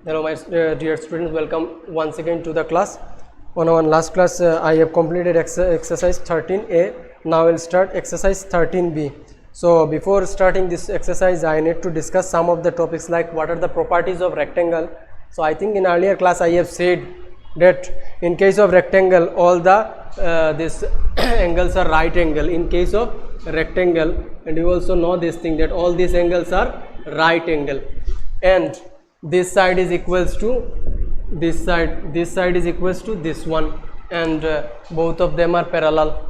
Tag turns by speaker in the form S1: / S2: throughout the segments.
S1: Hello my dear students, welcome once again to the class. On our last class I have completed exercise 13a. Now I will start exercise 13b. So before starting this exercise I need to discuss some of the topics like what are the properties of rectangle. So I think in earlier class I have said that in case of rectangle all the this angles are right angle in case of rectangle, and you also know this thing that all these angles are right angle, and this side is equals to this side is equals to this one, and both of them are parallel.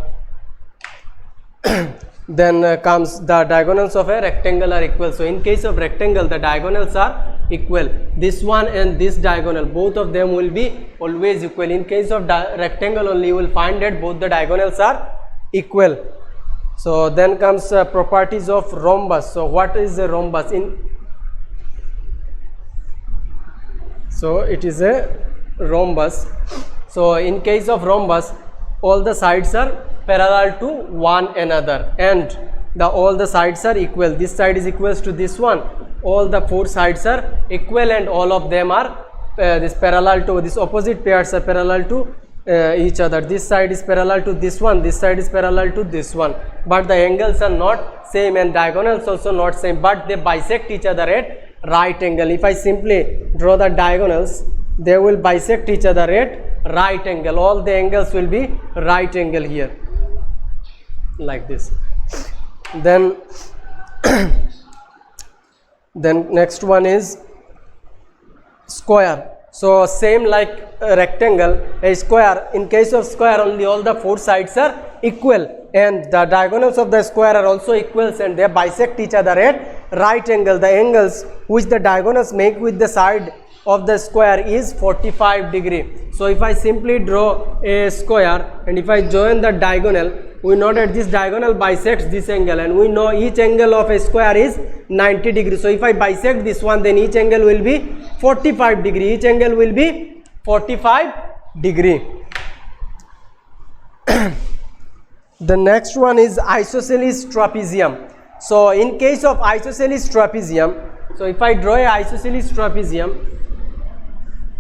S1: Then comes the diagonals of a rectangle are equal. So in case of rectangle the diagonals are equal. This one and this diagonal, both of them will be always equal. In case of rectangle only you will find that both the diagonals are equal. So then comes properties of rhombus. So what is a rhombus? So it is a rhombus. So in case of rhombus all the sides are parallel to one another, and all the sides are equal. This side is equals to this one, all the four sides are equal, and all of them are this parallel to this opposite pairs are parallel to each other. This side is parallel to this one, this side is parallel to this one, but the angles are not same and diagonals also not same, but they bisect each other at right angle. If I simply draw the diagonals, they will bisect each other at right angle. All the angles will be right angle here, like this. Then next one is square. So same like a rectangle, a square, in case of square only all the four sides are equal, and the diagonals of the square are also equals, and they bisect each other at right angle. The angles which the diagonals make with the side of the square is 45 degree. So if I simply draw a square and if I join the diagonal, we know that this diagonal bisects this angle, and we know each angle of a square is 90 degree. So if I bisect this one, then each angle will be 45 degree. Each angle will be 45 degree. The next one is isosceles trapezium. So in case of isosceles trapezium, so if I draw a isosceles trapezium,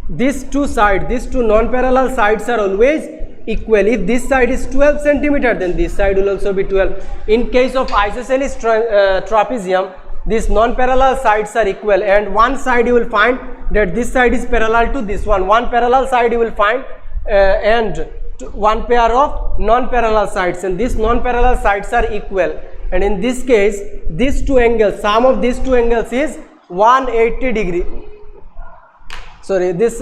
S1: these two sides, these two non-parallel sides are always equal. If this side is 12 centimeter, then this side will also be 12. In case of isosceles trapezium, these non-parallel sides are equal, and one side you will find that this side is parallel to this one. One parallel side you will find and one pair of non-parallel sides, and these non-parallel sides are equal. And in this case, these two angles, sum of these two angles is 180 degree. Sorry, this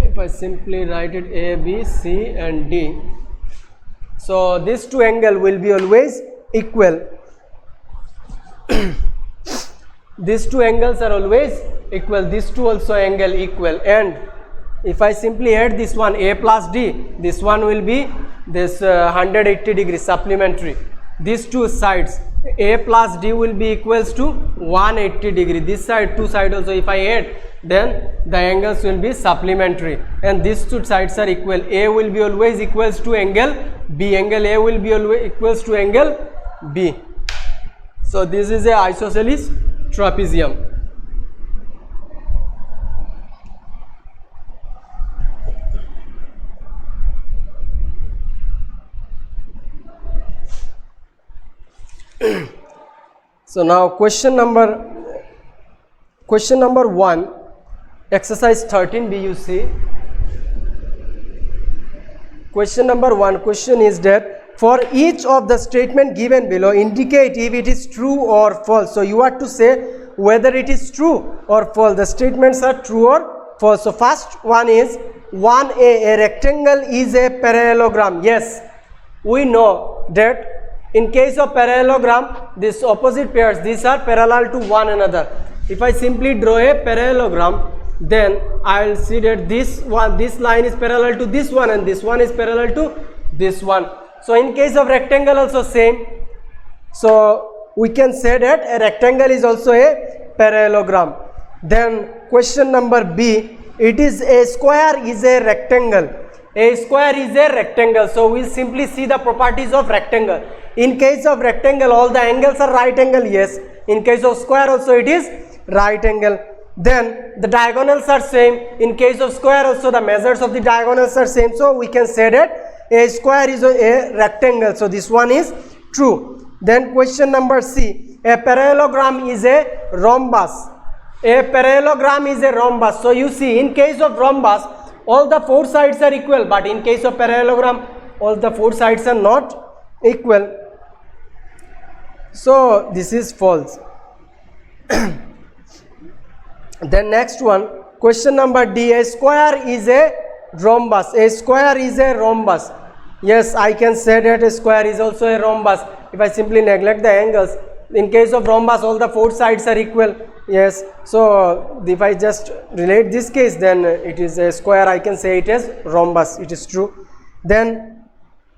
S1: if I simply write it A, B, C and D, so these two angles will be always equal. These two angles are always equal, these two also angle equal, and if I simply add this one A plus D, this one will be this 180 degree supplementary. These two sides A plus D will be equals to 180 degree. This side, two side also if I add, then the angles will be supplementary, and these two sides are equal. A will be always equals to angle B. Angle A will be always equals to angle B. So this is a isosceles trapezium. So now question number 1, exercise 13b, you see. Question number 1, question is that for each of the statement given below indicate if it is true or false. So you have to say whether it is true or false. The statements are true or false. So first one is 1a, a rectangle is a parallelogram. Yes, we know that in case of parallelogram, these opposite pairs, these are parallel to one another. If I simply draw a parallelogram, then I will see that this line is parallel to this one, and this one is parallel to this one. So in case of rectangle also same. So we can say that a rectangle is also a parallelogram. Then question number B, it is a square is a rectangle. A square is a rectangle. So we'll simply see the properties of rectangle. In case of rectangle, all the angles are right angle. Yes. In case of square also it is right angle. then the diagonals are same. In case of square also the measures of the diagonals are same, so we can say that a square is a rectangle. So this one is true. Then question number C, a parallelogram is a rhombus. A parallelogram is a rhombus. So you see, in case of rhombus all the four sides are equal, but in case of parallelogram all the four sides are not equal. So this is false. Then next one, question number D, a square is a rhombus. A square is a rhombus. Yes, I can say that a square is also a rhombus if I simply neglect the angles. In case of rhombus all the four sides are equal. Yes, so if I just relate this case, then it is a square, I can say it as rhombus, it is true. Then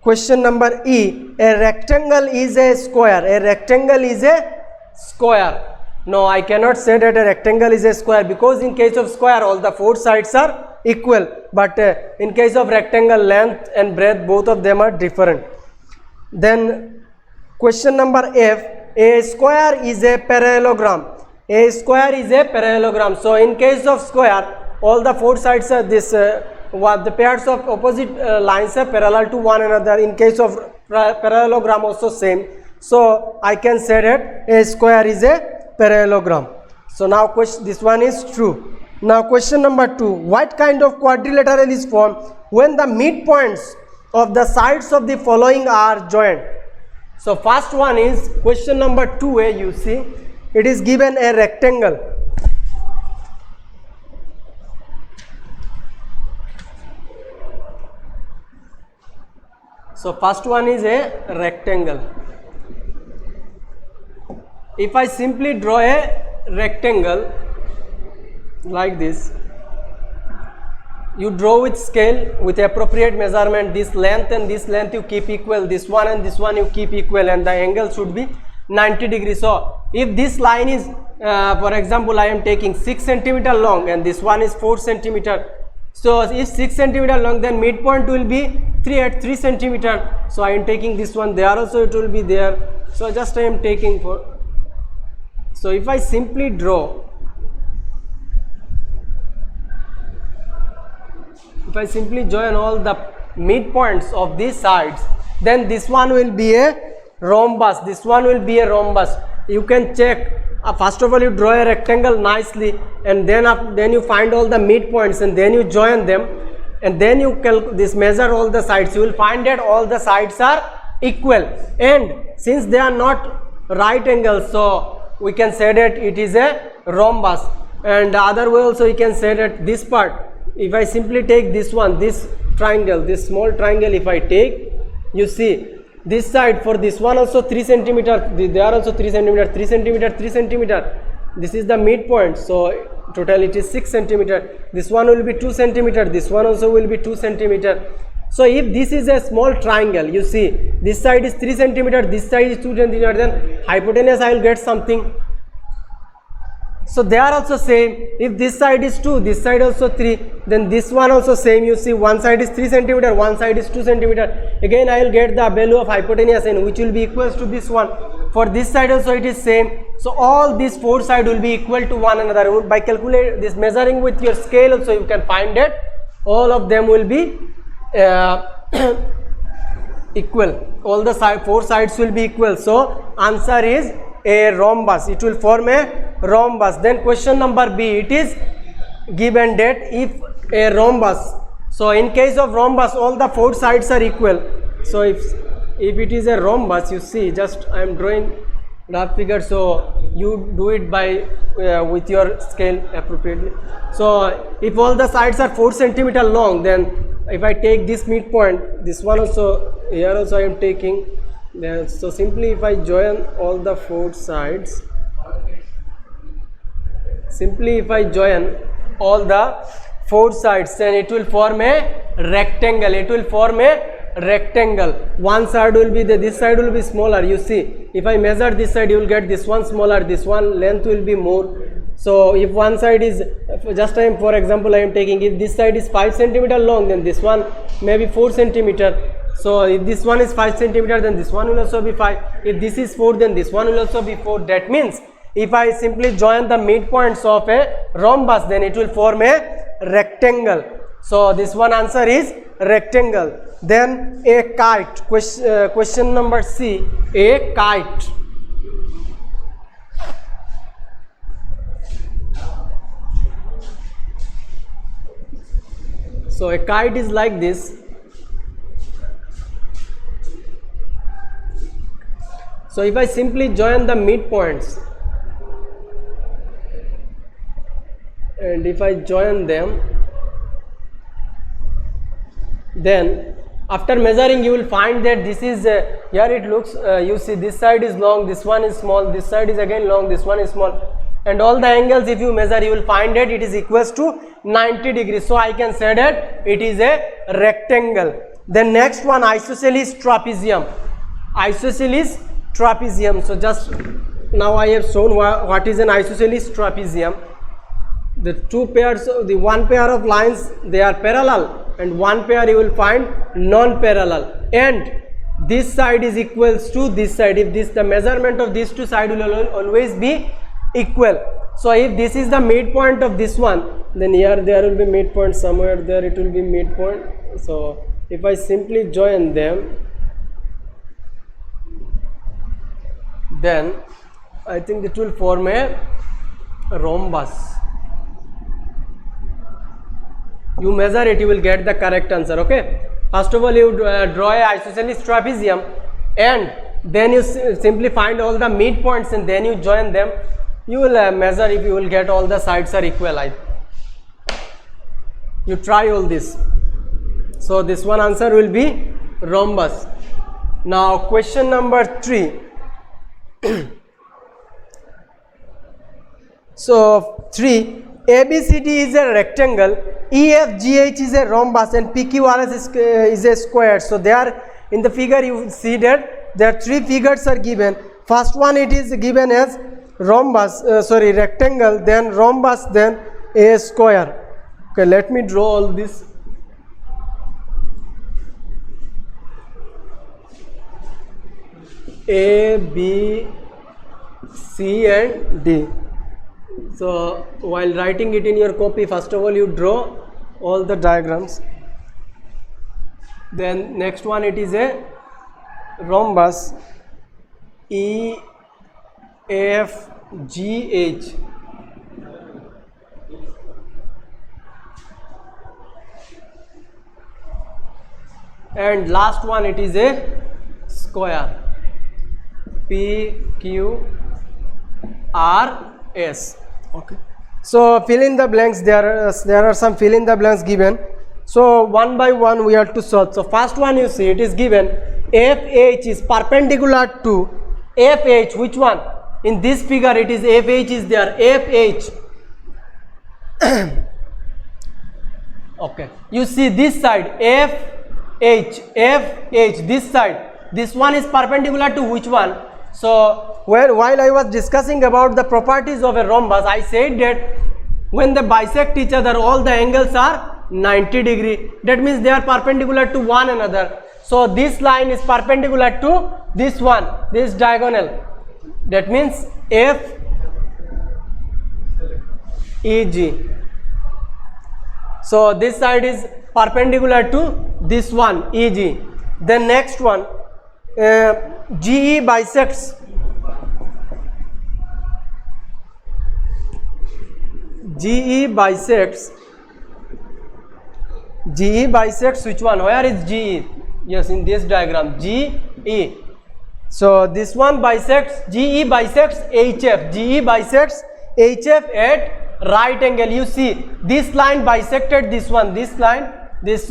S1: question number E, a rectangle is a square. A rectangle is a square. No, I cannot say that a rectangle is a square, because in case of square all the four sides are equal, but in case of rectangle length and breadth both of them are different. Then question number F, a square is a parallelogram. A square is a parallelogram. So in case of square all the four sides are this what the pairs of opposite lines are parallel to one another. In case of parallelogram also same. So I can say that a square is a parallelogram. So now this one is true. Now question number 2, what kind of quadrilateral is formed when the midpoints of the sides of the following are joined? So first one is question number 2a. You see, it is given a rectangle. So first one is a rectangle. If I simply draw a rectangle like this, you draw with scale with appropriate measurement. This length and this length you keep equal, this one and this one you keep equal, and the angle should be 90 degrees. So if this line is for example I am taking 6 centimeter long and this one is 4 centimeter. So if 6 centimeter long, then midpoint will be 3 centimeter. So I am taking this one, there also it will be there. So just I am taking for. So if I simply draw, if I simply join all the midpoints of these sides, then this one will be a rhombus, this one will be a rhombus. You can check, first of all you draw a rectangle nicely, and then you find all the midpoints and then you join them, and then you measure all the sides. You will find that all the sides are equal, and since they are not right angles, so we can say that it is a rhombus. And the other way also you can say that this part, if I simply take this one, this triangle, this small triangle, if I take, you see this side, for this one also 3 centimeter, they are also 3 centimeter, 3 centimeter, 3 centimeter. This is the midpoint, so total it is 6 centimeter. This one will be 2 centimeter, this one also will be 2 centimeter. So if this is a small triangle, you see this side is 3 centimeter, this side is 2 centimeter, then hypotenuse I will get something. So they are also same. If this side is 2, this side also 3, then this one also same. You see one side is 3 centimeter, one side is 2 centimeter. Again I will get the value of hypotenuse, and which will be equals to this one. For this side also it is same. So all these four sides will be equal to one another. By calculate this, measuring with your scale also you can find that all of them will be equal. All the four sides will be equal. So answer is a rhombus. It will form a rhombus. Then question number B, it is given that if a rhombus, so in case of rhombus all the four sides are equal. So if it is a rhombus, you see, just I am drawing graph figure, so you do it by with your scale appropriately. So if all the sides are 4 centimeter long, then if I take this midpoint, this one also, here also I am taking, then so simply if I join all the four sides, simply if I join all the four sides, then it will form a rectangle. It will form a rectangle. One side will be this side will be smaller. You see, if I measure this side, you will get this one smaller, this one length will be more. So if one side is, just I am, for example I am taking, if this side is 5 centimeter long, then this one may be 4 centimeter. So if this one is 5 centimeter, then this one will also be 5. If this is 4, then this one will also be 4. That means if I simply join the midpoints of a rhombus, then it will form a rectangle. So this one answer is rectangle. Then a kite, question number C, a kite. So a kite is like this. So if I simply join the midpoints and if I join them, then after measuring you will find that this is here it looks you see this side is long, this one is small, this side is again long, this one is small, and all the angles if you measure you will find that it is equals to 90 degrees. So I can say that it is a rectangle. Then next one, isosceles trapezium. Isosceles trapezium. So just now I have shown what is an isosceles trapezium. The two pairs, the one pair of lines, they are parallel, and one pair you will find non-parallel, and this side is equals to this side. If this, the measurement of these two sides will always be equal. So if this is the midpoint of this one, then here there will be midpoint, somewhere there it will be midpoint. So if I simply join them, then I think it will form a rhombus. You measure it, you will get the correct answer. Okay, first of all you draw a isosceles trapezium, and then you simply find all the midpoints and then you join them. You will measure if you will get all the sides are equal. You try all this. So this one answer will be rhombus. Now question number 3. So 3, ABCD is a rectangle, EFGH is a rhombus, and PQRS is a square. So there in the figure you will see that there are 3 figures are given. First one it is given as rhombus, rectangle, then rhombus, then a square. Okay, let me draw all this. A, B, C and D. So while writing it in your copy, first of all you draw all the diagrams. Then next one it is a rhombus, E, F, G, H. And last one it is a square, P, Q, R, S. Okay. So fill in the blanks. There are some fill in the blanks given. So one by one we have to solve. So first one you see it is given FH is perpendicular to FH. Which one? In this figure it is FH is there. FH. Okay. You see this side FH. This side. This one is perpendicular to which one? So while I was discussing about the properties of a rhombus, I said that when they bisect each other, all the angles are 90 degree. That means they are perpendicular to one another. So this line is perpendicular to this one, this diagonal. That means F, E, G. So this side is perpendicular to this one, E, G. Then next one, GE bisects which one? Where is GE? Yes, in this diagram, GE. So this one bisects, GE bisects HF. GE bisects HF at right angle. You see this line bisected this one, this line, this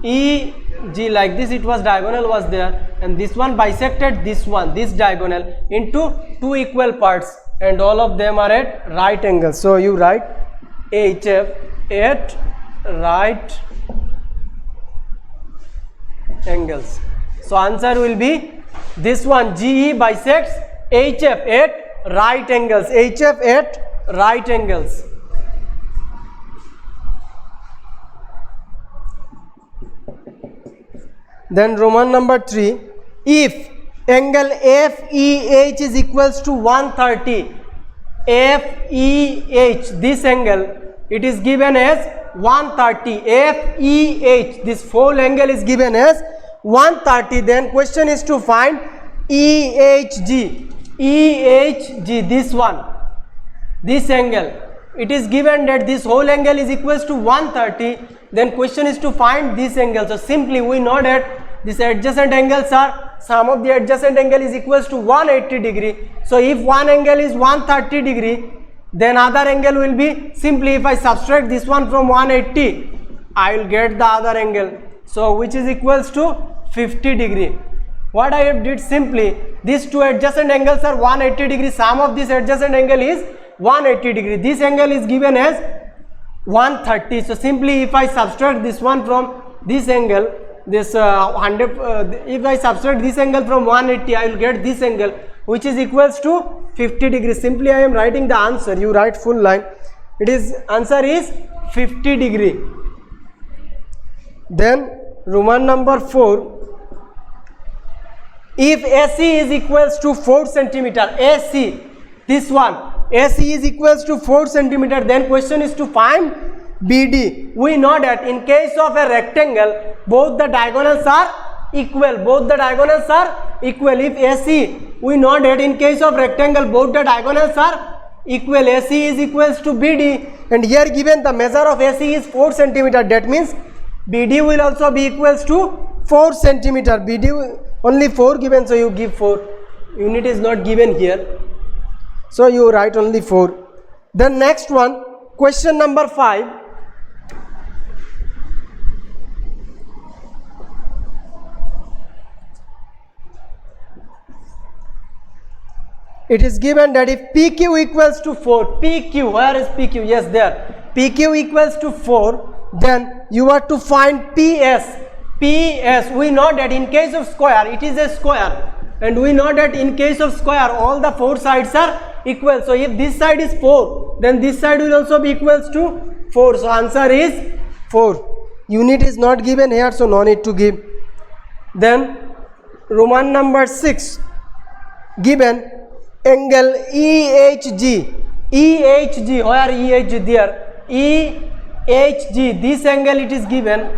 S1: EG like this, it was diagonal was there, and this one bisected this one, this diagonal into 2 equal parts, and all of them are at right angle. So you write HF at right angles. So answer will be this one, GE bisects HF at right angles. HF at right angles. Then Roman number 3, if angle FEH is equals to 130, FEH, this angle, it is given as 130. FEH, this whole angle is given as 130. Then question is to find EHG. EHG, this one, this angle, it is given that this whole angle is equals to 130. Then question is to find this angle. So simply we know that these adjacent angles are, sum of the adjacent angle is equals to 180 degree. So if one angle is 130 degree, then other angle will be, simply if I subtract this one from 180, I will get the other angle. So which is equals to 50 degree. What I have did, simply these two adjacent angles are 180 degree. Sum of this adjacent angle is 180 degree. This angle is given as 130. So simply if I subtract this one from this angle, this if I subtract this angle from 180, I will get this angle, which is equals to 50 degrees. Simply I am writing the answer. You write full line. It is, answer is 50 degree. Then Roman number 4. If AC is equals to 4 centimeter, AC, this one, AC is equals to 4 centimeter, then question is to find BD. We know that in case of a rectangle, both the diagonals are equal. Both the diagonals are equal. If AC, we know that in case of rectangle, both the diagonals are equal. AC is equals to BD. And here given the measure of AC is 4 centimeter. That means BD will also be equals to 4 centimeter. BD only 4 given, so you give 4. Unit is not given here, so you write only 4. The next one, question number 5. It is given that if PQ equals to 4, PQ, where is PQ? Yes, there. PQ equals to 4, then you are to find PS. PS, we know that in case of square, it is a square. And we know that in case of square, all the 4 sides are equal. So if this side is 4, then this side will also be equals to 4. So answer is 4. Unit is not given here, so no need to give. Then Roman number 6. Given angle EHG. EHG, where EHG? There. EHG, this angle it is given.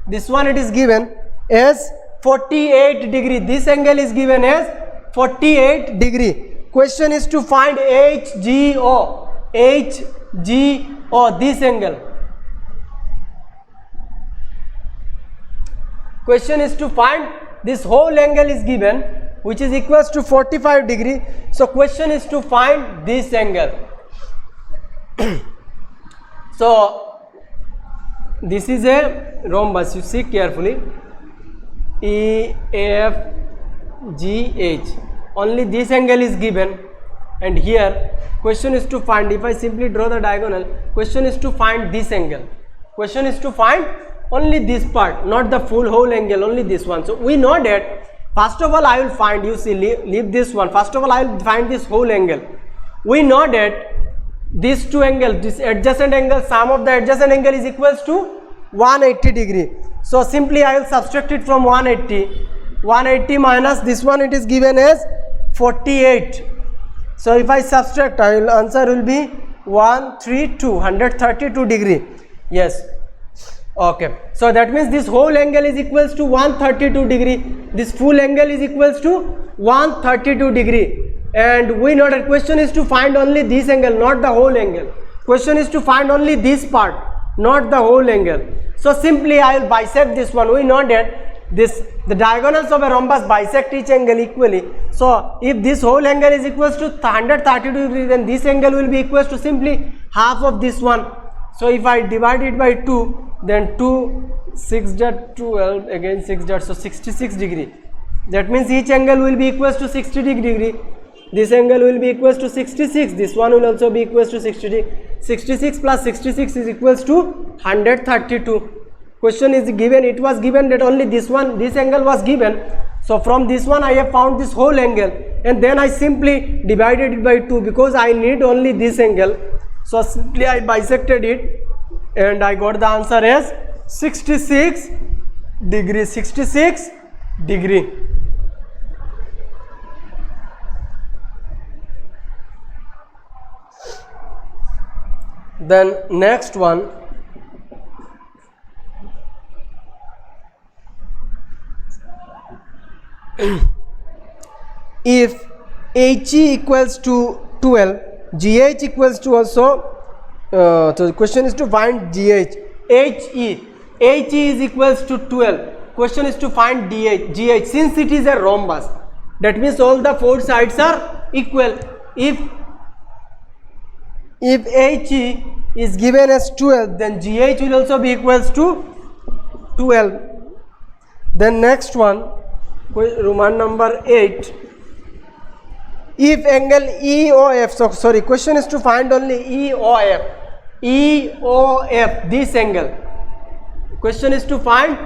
S1: This one it is given as 48 degree. This angle is given as 48 degree. Question is to find HGO. HGO, this angle. Question is to find, this whole angle is given, which is equals to 45 degree. So question is to find this angle. So this is a rhombus. You see carefully. EFGH. Only this angle is given, and here question is to find, if I simply draw the diagonal, question is to find this angle. Question is to find only this part, not the full whole angle, only this one. So we know that first of all I will find, you see, leave this one. First of all I will find this whole angle. We know that these two angles, this adjacent angle, sum of the adjacent angle is equals to 180 degree. So simply I will subtract it from 180. 180 minus this one, it is given as 48. So if I subtract, answer will be 132, 132 degree. Yes. Okay. So that means this whole angle is equals to 132 degree. This full angle is equals to 132 degree. And we know that question is to find only this angle, not the whole angle. Question is to find only this part, not the whole angle. So simply I will bisect this one. We know that the diagonals of a rhombus bisect each angle equally. So if this whole angle is equals to 132 degree, then this angle will be equals to simply half of this one. So if I divide it by 2, then 2, 6 dot 12, again 6 dot, so 66 degree. That means each angle will be equals to 60 degree. This angle will be equals to 66. This one will also be equals to 60. 66 plus 66 is equals to 132. Question is given, it was given that only this one, this angle was given. So from this one I have found this whole angle, and then I simply divided it by 2 because I need only this angle. So simply I bisected it and I got the answer as 66 degree. 66 degree. Then next one, if HE equals to 12, GH equals to also, so the question is to find GH. HE is equals to 12. Question is to find GH. Since it is a rhombus, that means all the four sides are equal. If HE is given as 12, then GH will also be equals to 12. Then next one, Roman number 8. If angle EOF, so sorry, question is to find only EOF. EOF, this angle. Question is to find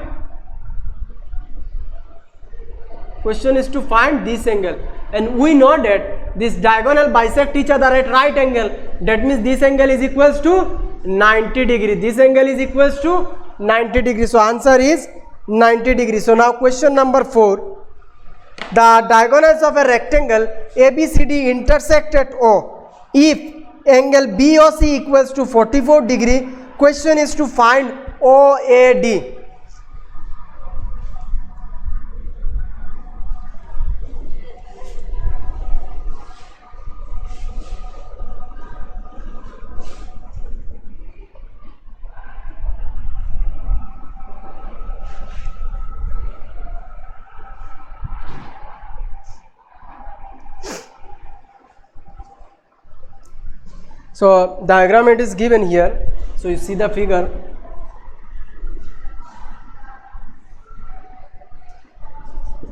S1: this angle, and we know that this diagonal bisect each other at right angle. That means this angle is equals to 90 degree. This angle is equals to 90 degree. So answer is 90 degree. So now question number 4. The diagonals of a rectangle ABCD intersect at O. If angle BOC equals to 44 degree, question is to find OAD. So diagram it is given here. So you see the figure.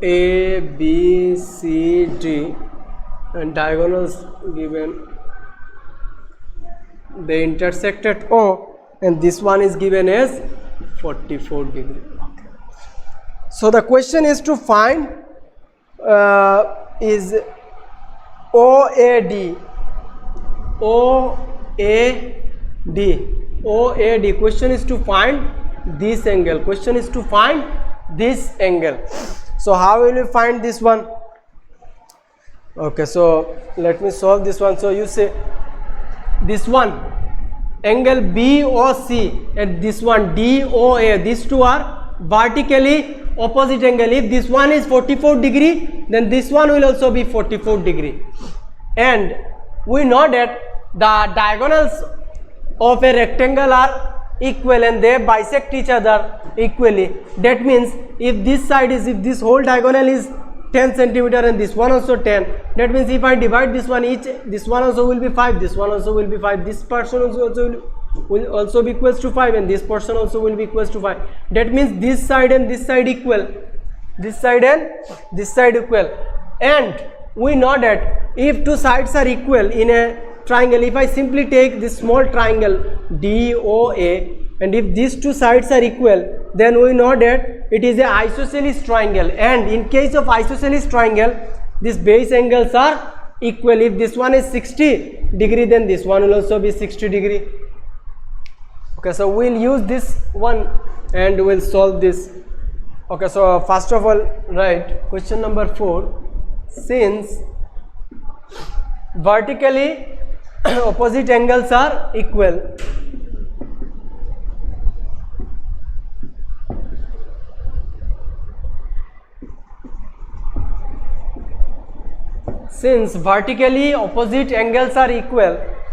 S1: A, B, C, D, and diagonals given. They intersect at O, and this one is given as 44 degree. Okay. So the question is to find is OAD. OAD. Question is to find this angle. Question is to find this angle. So how will we find this one? Okay, so let me solve this one. So you say this one angle BOC and this one DOA, these two are vertically opposite angle. If this one is 44 degree, then this one will also be 44 degree. And we know that the diagonals of a rectangle are equal and they bisect each other equally. That means if this whole diagonal is 10 centimeter and this one also 10, that means if I divide this one, this one also will be 5, this one also will be 5, this person also will also be equals to 5, and this person also will be equals to 5. That means this side and this side equal, this side and this side equal. And we know that if two sides are equal in a triangle, if I simply take this small triangle DOA, and if these two sides are equal, then we know that it is an isosceles triangle. And in case of isosceles triangle, these base angles are equal. If this one is 60 degree, then this one will also be 60 degree. Okay, so we'll use this one and we'll solve this. Okay, so first of all, right, question number 4. Since vertically opposite angles are equal,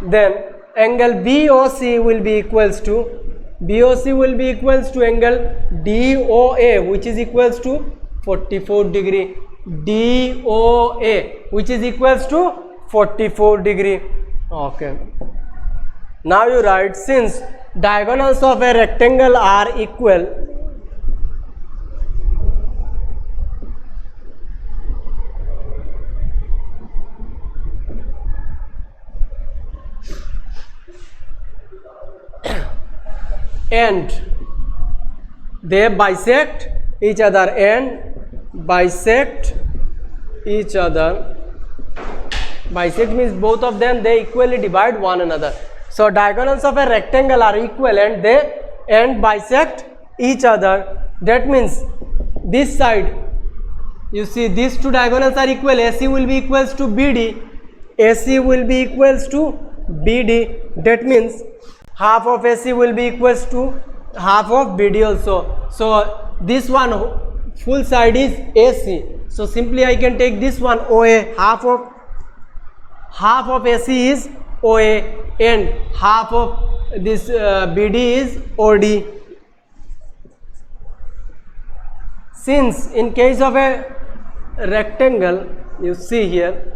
S1: then angle BOC will be equals to angle DOA, which is equals to 44 degree. DOA, which is equals to 44 degree. Okay. Now you write, since diagonals of a rectangle are equal, and they bisect each other, bisect means both of them, they equally divide one another. So diagonals of a rectangle are equal and they bisect each other. That means this side, you see these two diagonals are equal. AC will be equals to BD, AC will be equals to BD. That means half of AC will be equals to half of BD also. So this one full side is AC, so simply I can take this one OA. Half of AC is OA and half of this BD is OD. Since in case of a rectangle, you see here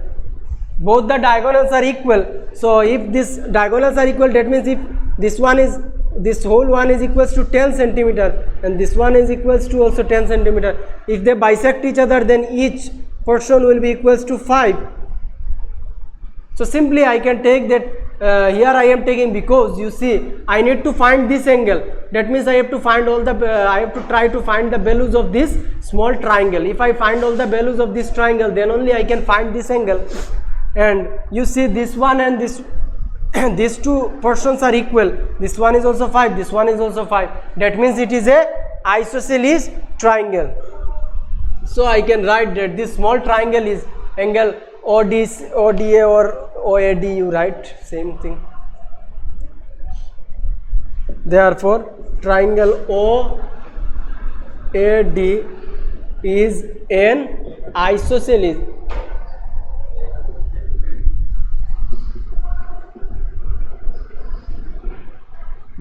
S1: both the diagonals are equal, so if this diagonals are equal, that means if this whole one is equals to 10 centimeter and this one is equals to also 10 centimeter, if they bisect each other, then each portion will be equals to 5. So simply I can take that, here I am taking, because you see I need to find this angle, that means I have to find all the I have to try to find the values of this small triangle. If I find all the values of this triangle, then only I can find this angle. And you see this one and this these two portions are equal, this one is also 5, this one is also 5, that means it is a isosceles triangle. So I can write that this small triangle is angle ODA or OAD, you write same thing. Therefore triangle OAD is an isosceles.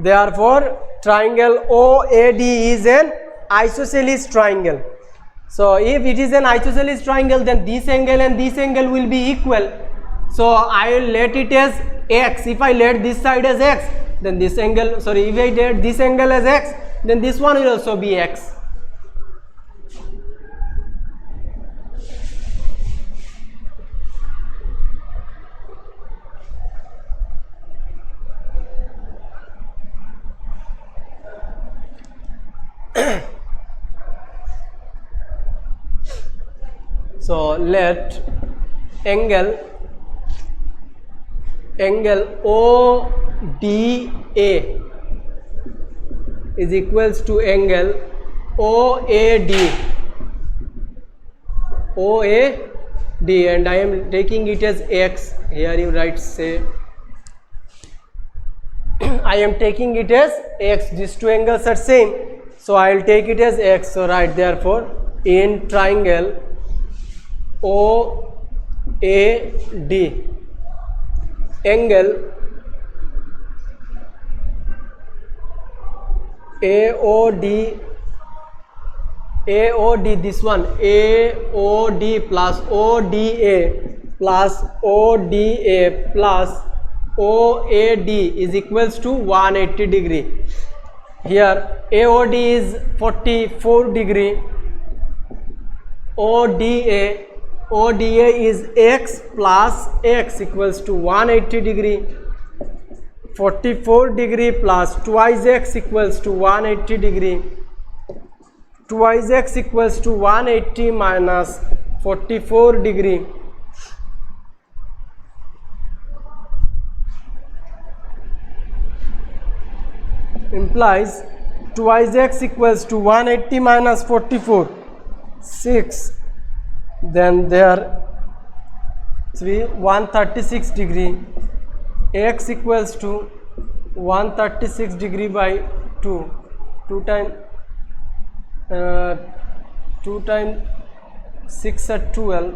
S1: Therefore triangle OAD is an isosceles triangle. So if it is an isosceles triangle, then this angle and this angle will be equal. So I will let it as x. If I let this side as x, then this angle, sorry, if I let this angle as x, then this one will also be x. So let angle ODA is equals to angle OAD, and I am taking it as x. Here you write, say I am taking it as x. These two angles are same, so I will take it as x. So write, therefore in triangle OAD, angle AOD, this one AOD plus ODA plus ODA plus OAD is equals to 180 degree. Here AOD is 44 degree, ODA is x plus x equals to 180 degree. 44 degree plus twice x equals to 180 degree. Twice x equals to 180 minus 44 degree. Implies twice x equals to 180 minus 44, 6. Then there 136 degree, x equals to 136 degree by 2 times 6 are 12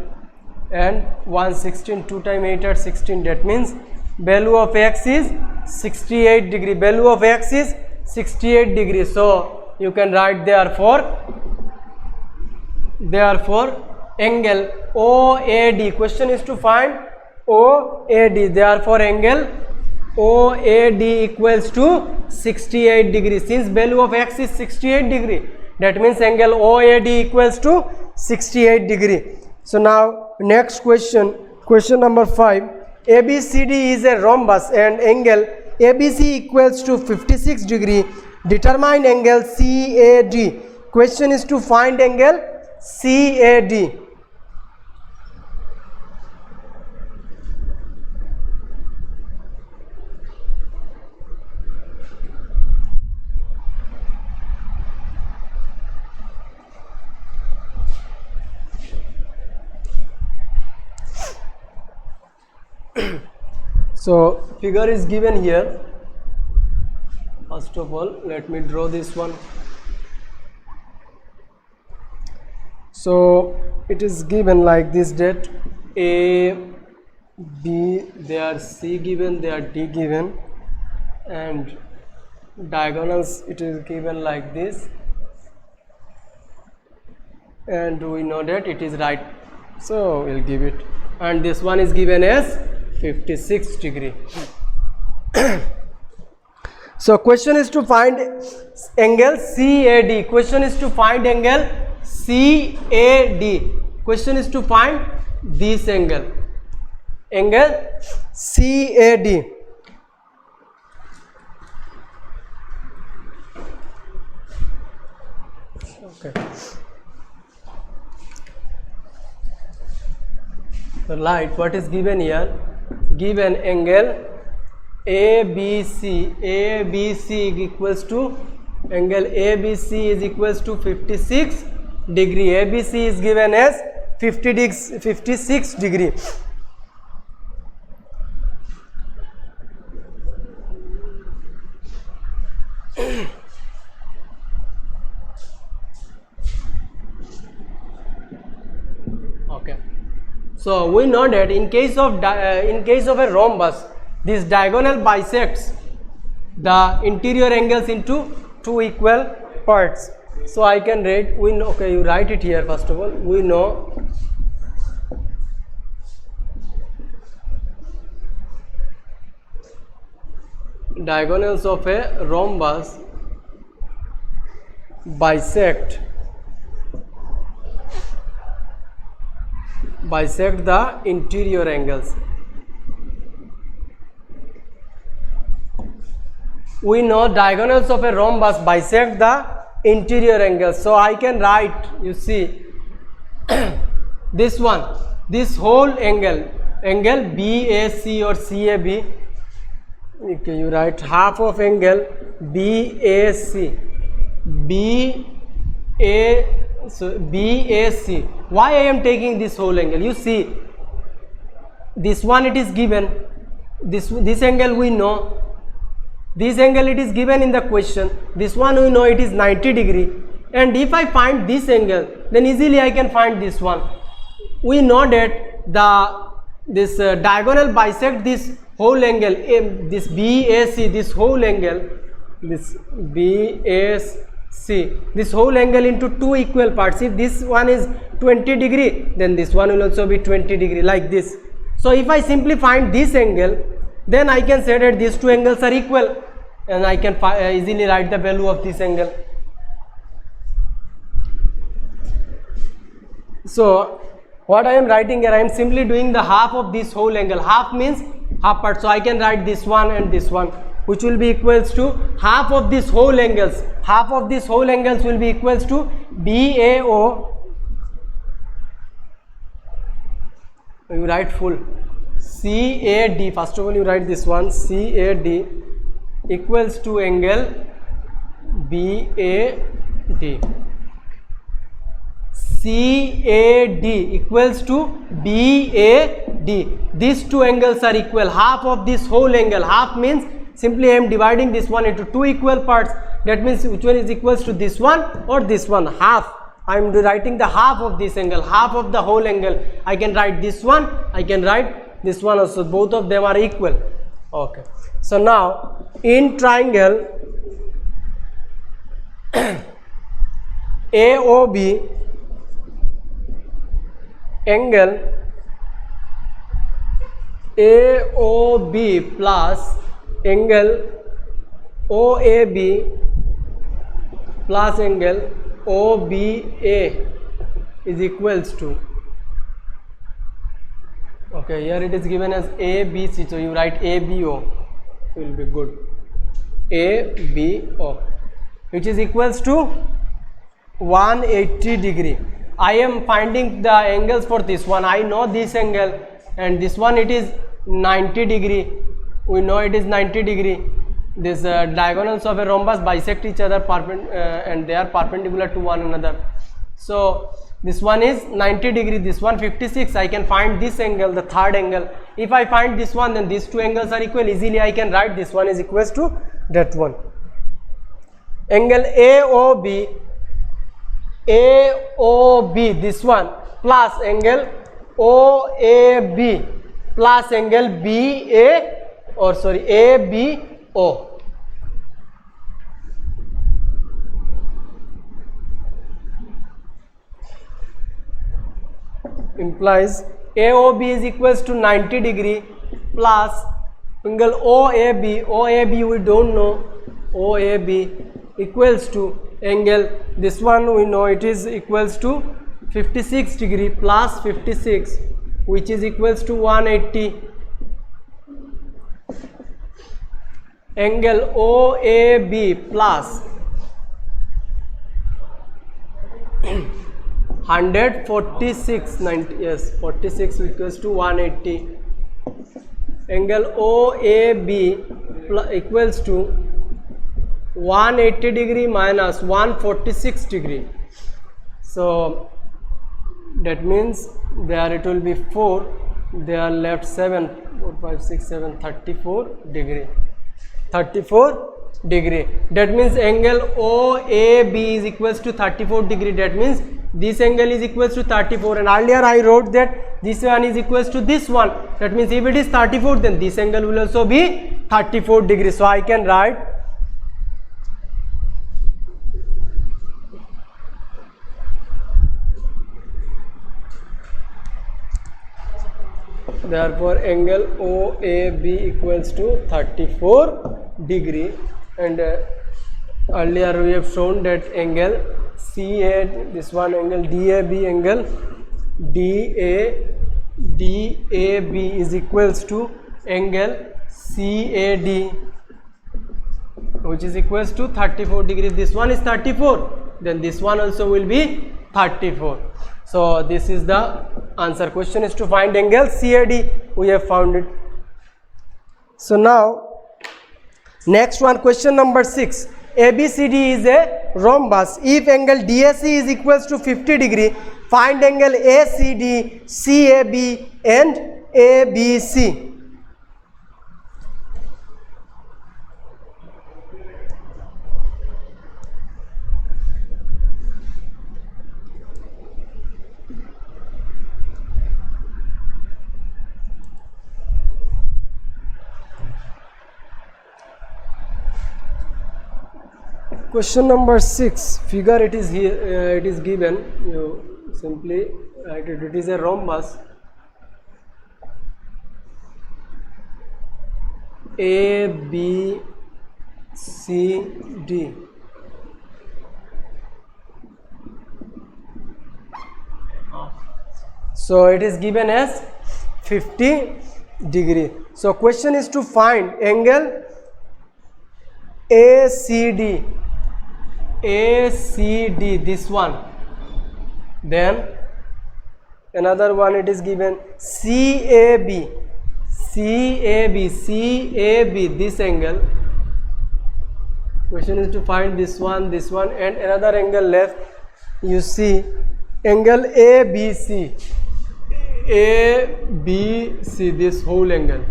S1: and 116, 2 times 8 are 16. That means value of x is 68 degree. Value of x is 68 degree. So you can write, therefore angle OAD, question is to find OAD, therefore angle OAD equals to 68 degree. Since value of x is 68 degree, that means angle OAD equals to 68 degree. So now next question, question number 5. ABCD is a rhombus and angle ABC equals to 56 degree. Determine angle CAD. Question is to find angle CAD. So figure is given here. First of all, let me draw this one. So it is given like this, that A, B, they are C given, they are D given, and diagonals it is given like this, and we know that it is right, so we'll give it. And this one is given as 56 degree. So question is to find angle CAD. Question is to find angle CAD. Question is to find this angle. Angle CAD. Okay. So light, what is given here? Given angle ABC. ABC equals to, angle ABC is equals to 56 degree. ABC is given as 56 degree. Okay. So we know that in case of a rhombus, this diagonal bisects the interior angles into two equal parts. So I can write, we know, okay, you write it here first of all. We know diagonals of a rhombus bisect the interior angles. We know diagonals of a rhombus bisect the interior angles. So I can write, you see, this one, this whole angle BAC or CAB. Okay, you write half of angle BAC. So BAC. Why I am taking this whole angle? You see, this one it is given. This angle we know. This angle it is given in the question. This one we know it is 90 degree. And if I find this angle, then easily I can find this one. We know that this diagonal bisect this whole angle, this BAC, this whole angle, this BAC, this whole angle into two equal parts. If this one is 20 degree, then this one will also be 20 degree, like this. So if I simply find this angle, then I can say that these two angles are equal, and I can easily write the value of this angle. So what I am writing here, I am simply doing the half of this whole angle. Half means half part. So I can write this one and this one, which will be equals to half of this whole angles. Half of this whole angles will be equals to BAO. You write full. CAD. First of all, you write this one. CAD equals to angle BAD. CAD equals to BAD. These two angles are equal. Half of this whole angle. Half means simply I am dividing this one into two equal parts. That means which one is equals to this one or this one? Half. I am writing the half of this angle. Half of the whole angle. I can write this one. I can write this one also. Both of them are equal. Okay. So now in triangle AOB, angle AOB plus angle OAB plus angle OBA is equals to, okay, here it is given as ABC, so you write ABO, will be good, ABO, which is equals to 180 degree. I am finding the angles for this one. I know this angle, and this one it is 90 degree. We know it is 90 degree. These diagonals of a rhombus bisect each other and they are perpendicular to one another. So this one is 90 degree, this one 56. I can find this angle, the third angle. If I find this one, then these two angles are equal. Easily I can write this one is equals to that one. angle AOB, this one, plus angle OAB plus angle ABO. Implies AOB is equals to 90 degree plus angle OAB we don't know, OAB equals to angle, this one we know it is equals to 56 degree plus 56, which is equals to 180. Angle OAB plus 146, 90, yes, 46 equals to 180. Angle OAB equals to 180 degree minus 146 degree. So that means there it will be 4, there left 7, 4, 5, 6, 7, 34 degree. 34 degree. That means angle OAB is equals to 34 degree. That means this angle is equals to 34, and earlier I wrote that this one is equals to this one. That means if it is 34, then this angle will also be 34 degrees. So I can write therefore angle OAB equals to 34 degree, and earlier we have shown that angle CA, this one angle DAB, angle DAB is equals to angle CAD, which is equals to 34 degree. This one is 34, then this one also will be 34. So this is the answer. Question is to find angle CAD. We have found it. So now next one, question number 6. ABCD is a rhombus. If angle DAC is equals to 50 degree, find angle ACD, CAB and ABC. Question number 6, figure it is here, it is given, you simply write it, it is a rhombus. A, B, C, D. So it is given as 50 degree. So question is to find angle ACD. ACD, this one, then another one it is given CAB, this angle. Question is to find this one, and another angle left. You see angle ABC, this whole angle.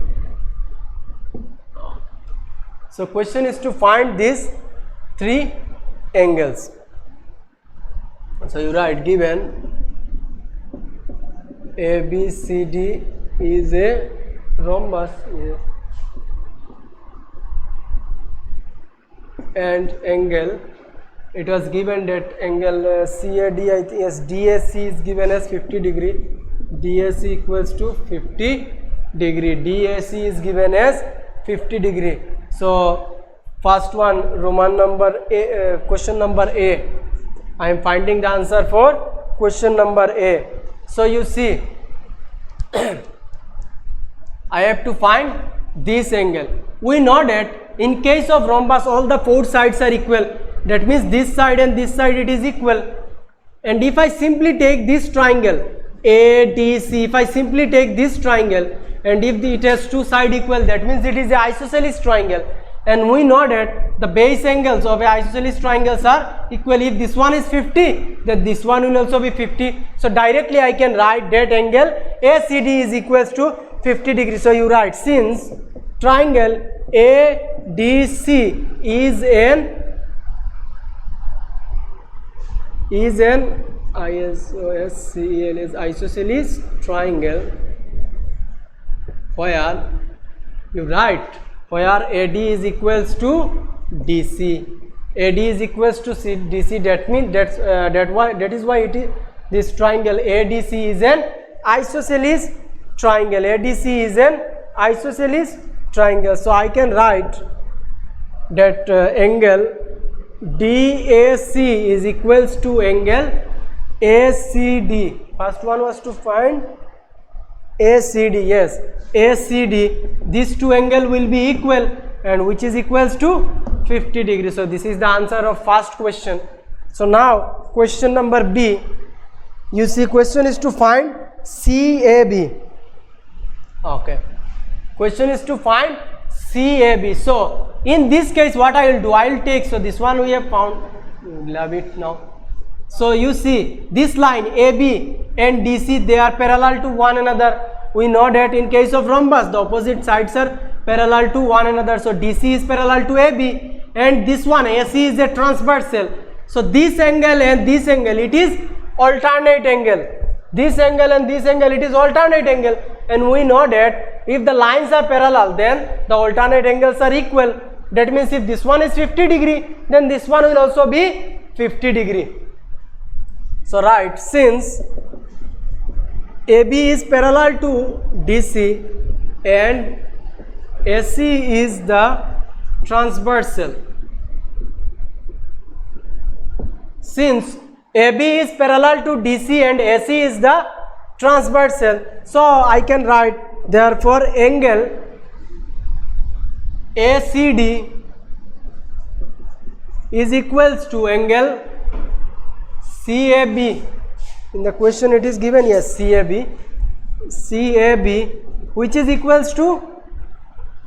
S1: So question is to find these three angles. So you write given ABCD is a rhombus, yes, and angle, it was given that angle CAD, I think yes, DAC is given as 50 degree, DAC equals to 50 degree, DAC is given as 50 degree. So first one, Roman number A, question number A. I am finding the answer for question number A. So you see, I have to find this angle. We know that in case of rhombus, all the four sides are equal. That means this side and this side it is equal. And if I simply take this triangle ADC, if I simply take this triangle, and if it has two sides equal, that means it is an isosceles triangle. And we know that the base angles of a isosceles triangles are equal. If this one is 50, then this one will also be 50. So directly I can write that angle ACD is equals to 50 degrees. So you write, since triangle ADC is an is an isosceles triangle where you write where AD is equals to DC. AD is equals to DC. That means that is why it is this triangle ADC is an isosceles triangle. ADC is an isosceles triangle. So I can write that angle DAC is equals to angle ACD. First one was to find ACD. Yes, ACD. These two angle will be equal, and which is equals to 50 degrees. So this is the answer of first question. So now question number B. You see, question is to find CAB. Okay. Question is to find CAB. So in this case, what I will do, I will take, so this one we have found, love it now. So you see, this line AB and DC, they are parallel to one another. We know that in case of rhombus, the opposite sides are parallel to one another. So DC is parallel to AB, and this one AC is a transversal. So this angle and this angle, it is alternate angle. This angle and this angle, it is alternate angle. And we know that if the lines are parallel, then the alternate angles are equal. That means if this one is 50 degree, then this one will also be 50 degree. So right, since AB is parallel to DC and AC is the transversal. Since AB is parallel to DC and AC is the transversal, so I can write therefore angle ACD is equals to angle CAB. In the question it is given, yes, CAB, which is equals to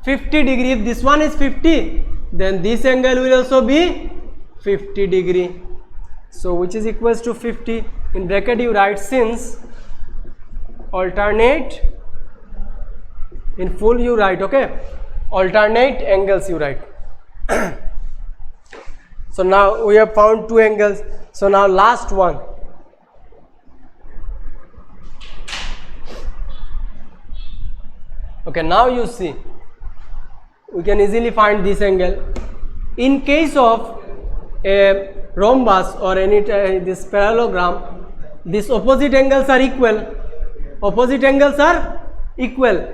S1: 50 degree. If this one is 50, then this angle will also be 50 degree. So which is equals to 50. In bracket you write, since alternate, in full you write, okay, alternate angles you write. So now we have found two angles. So now last one. Okay, now you see, we can easily find this angle. In case of a rhombus or any this parallelogram, these opposite angles are equal. Opposite angles are equal.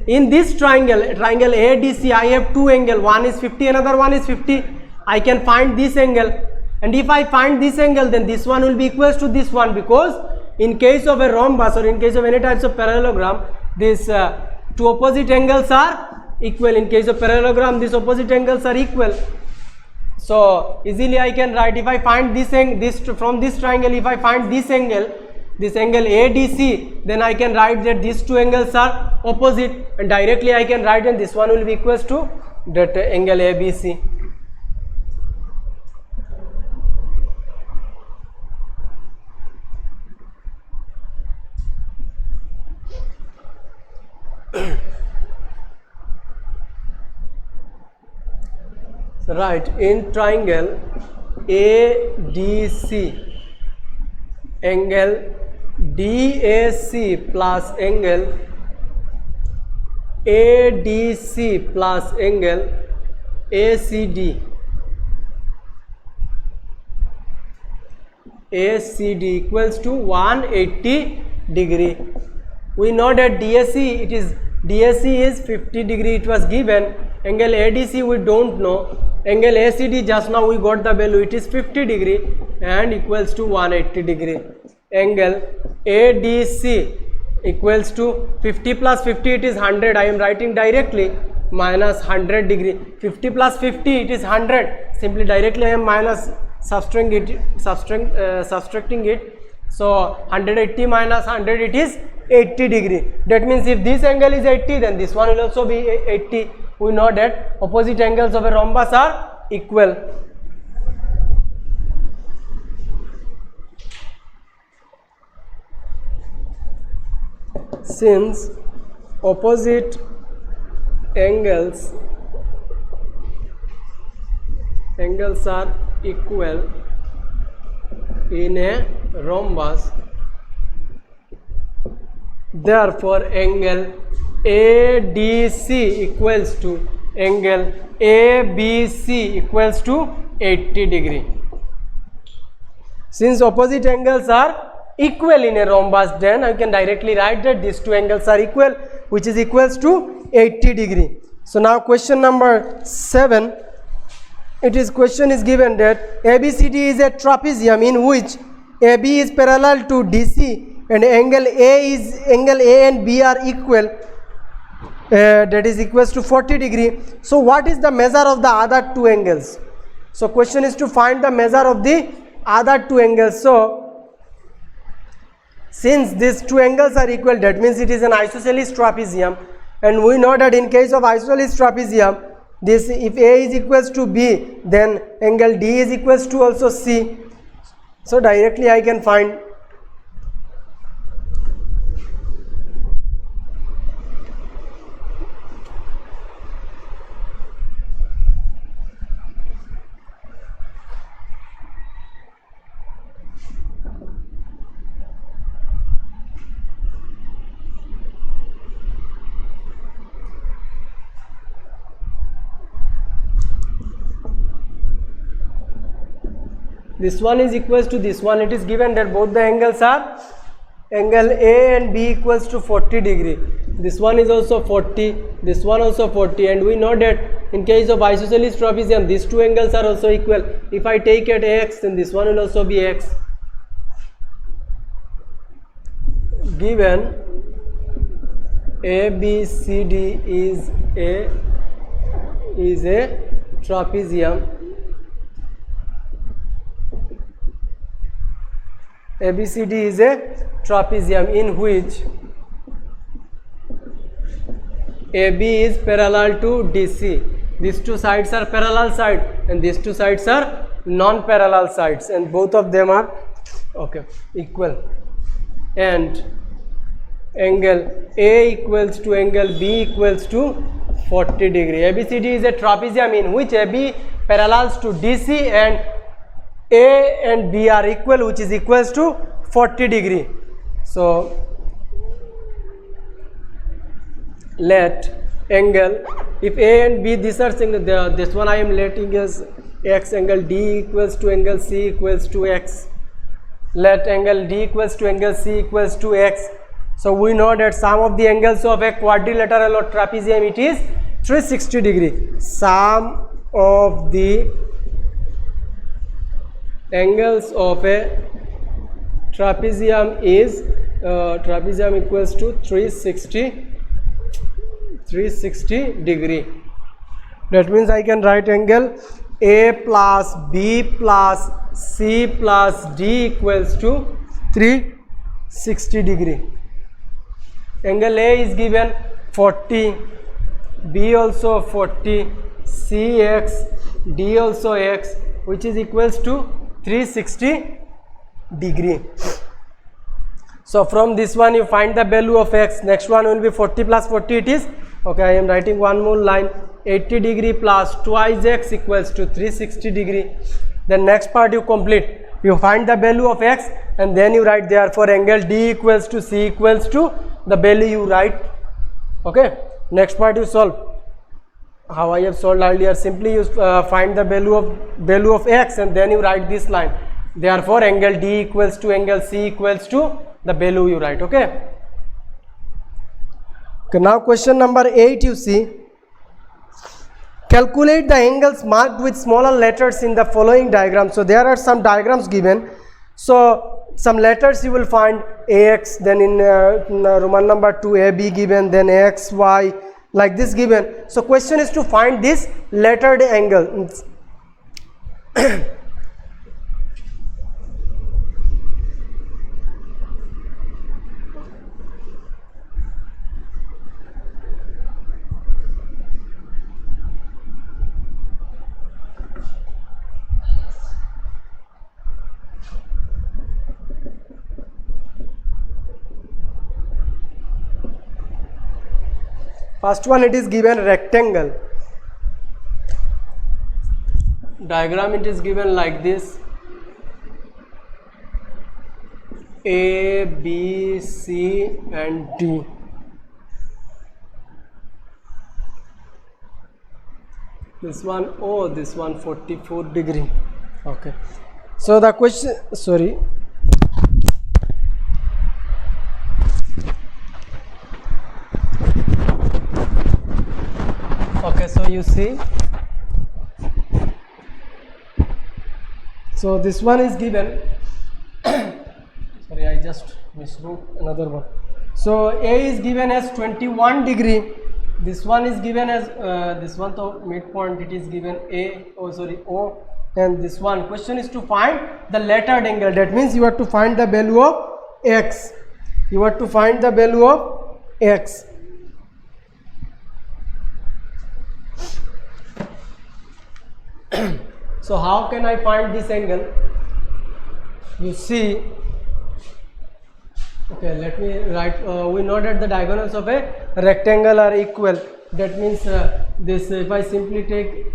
S1: In this triangle ADC, I have two angles. One is 50, another one is 50. I can find this angle, and if I find this angle, then this one will be equals to this one, because in case of a rhombus or in case of any types of parallelogram, these two opposite angles are equal. In case of parallelogram, these opposite angles are equal. So easily I can write, if I find this angle, from this triangle, if I find this angle ADC, then I can write that these two angles are opposite, and directly I can write, and this one will be equals to that angle ABC. So right, in triangle ADC, angle DAC plus angle ADC plus angle ACD equals to 180 degree. We know that DAC is 50 degree, it was given. Angle ADC we don't know. Angle ACD just now we got the value, it is 50 degree and equals to 180 degree. Angle ADC equals to 50 plus 50, it is 100. I am writing directly, minus 100 degree. 50 plus 50, it is 100. Simply directly I am minus subtracting it. So 180 minus 100, it is 80 degree. That means if this angle is 80, then this one will also be 80. We know that opposite angles of a rhombus are equal. Since opposite angles are equal, in a rhombus, therefore angle ADC equals to angle ABC equals to 80 degree. Since opposite angles are equal in a rhombus, then I can directly write that these two angles are equal, which is equals to 80 degree. So now question number 7, question is given that ABCD is a trapezium in which AB is parallel to DC and angle A and B are equal, that is equals to 40 degree. So what is the measure of the other two angles? So question is to find the measure of the other two angles. So since these two angles are equal, that means it is an isosceles trapezium, and we know that in case of isosceles trapezium, this if A is equals to B, then angle D is equals to also C. So directly I can find this one is equals to this one. It is given that both the angles are angle A and B equals to 40 degree. This one is also 40, this one also 40, and we know that in case of isosceles trapezium these two angles are also equal. If I take it X, then this one will also be X. Given ABCD is a trapezium, ABCD is a trapezium in which AB is parallel to DC. These two sides are parallel side and these two sides are non-parallel sides, and both of them are equal, and angle A equals to angle B equals to 40 degree. ABCD is a trapezium in which AB parallels to DC and A and B are equal, which is equals to 40 degree. So let angle, if A and B, these are this one I am letting as X, angle D equals to angle C equals to X. Let angle D equals to angle C equals to X. So we know that sum of the angles of a quadrilateral or trapezium, it is 360 degree. Sum of the angles of a trapezium is trapezium equals to 360 degree. That means I can write angle A plus B plus C plus D equals to 360 degree. Angle A is given 40, B also 40, C X, D also X, which is equals to 360 degree. So from this one you find the value of X. Next one will be 40 plus 40 it is. Okay, I am writing one more line. 80 degree plus twice X equals to 360 degree. Then next part you complete. You find the value of X and then you write therefore angle D equals to C equals to the value you write. Okay, next part you solve. How I have solved earlier, simply you find the value of X and then you write this line. Therefore angle D equals to angle C equals to the value you write. Okay, now question number 8 you see. Calculate the angles marked with smaller letters in the following diagram. So there are some diagrams given. So some letters you will find AX, then in Roman number 2 AB given, then X, Y, like this given. So question is to find this lettered angle. First one, it is given rectangle. Diagram it is given like this. A, B, C and D. This one O, this one 44 degree. Okay. So the question, sorry. Okay, so you see. So this one is given. Sorry, I just miswrote another one. So A is given as 21 degree. This one is given as this one, so midpoint it is given A, oh sorry, O, and this one. Question is to find the lettered angle. That means you have to find the value of X. You have to find the value of X. So how can I find this angle? You see, okay, let me write. We know that the diagonals of a rectangle are equal. That means this, if I simply take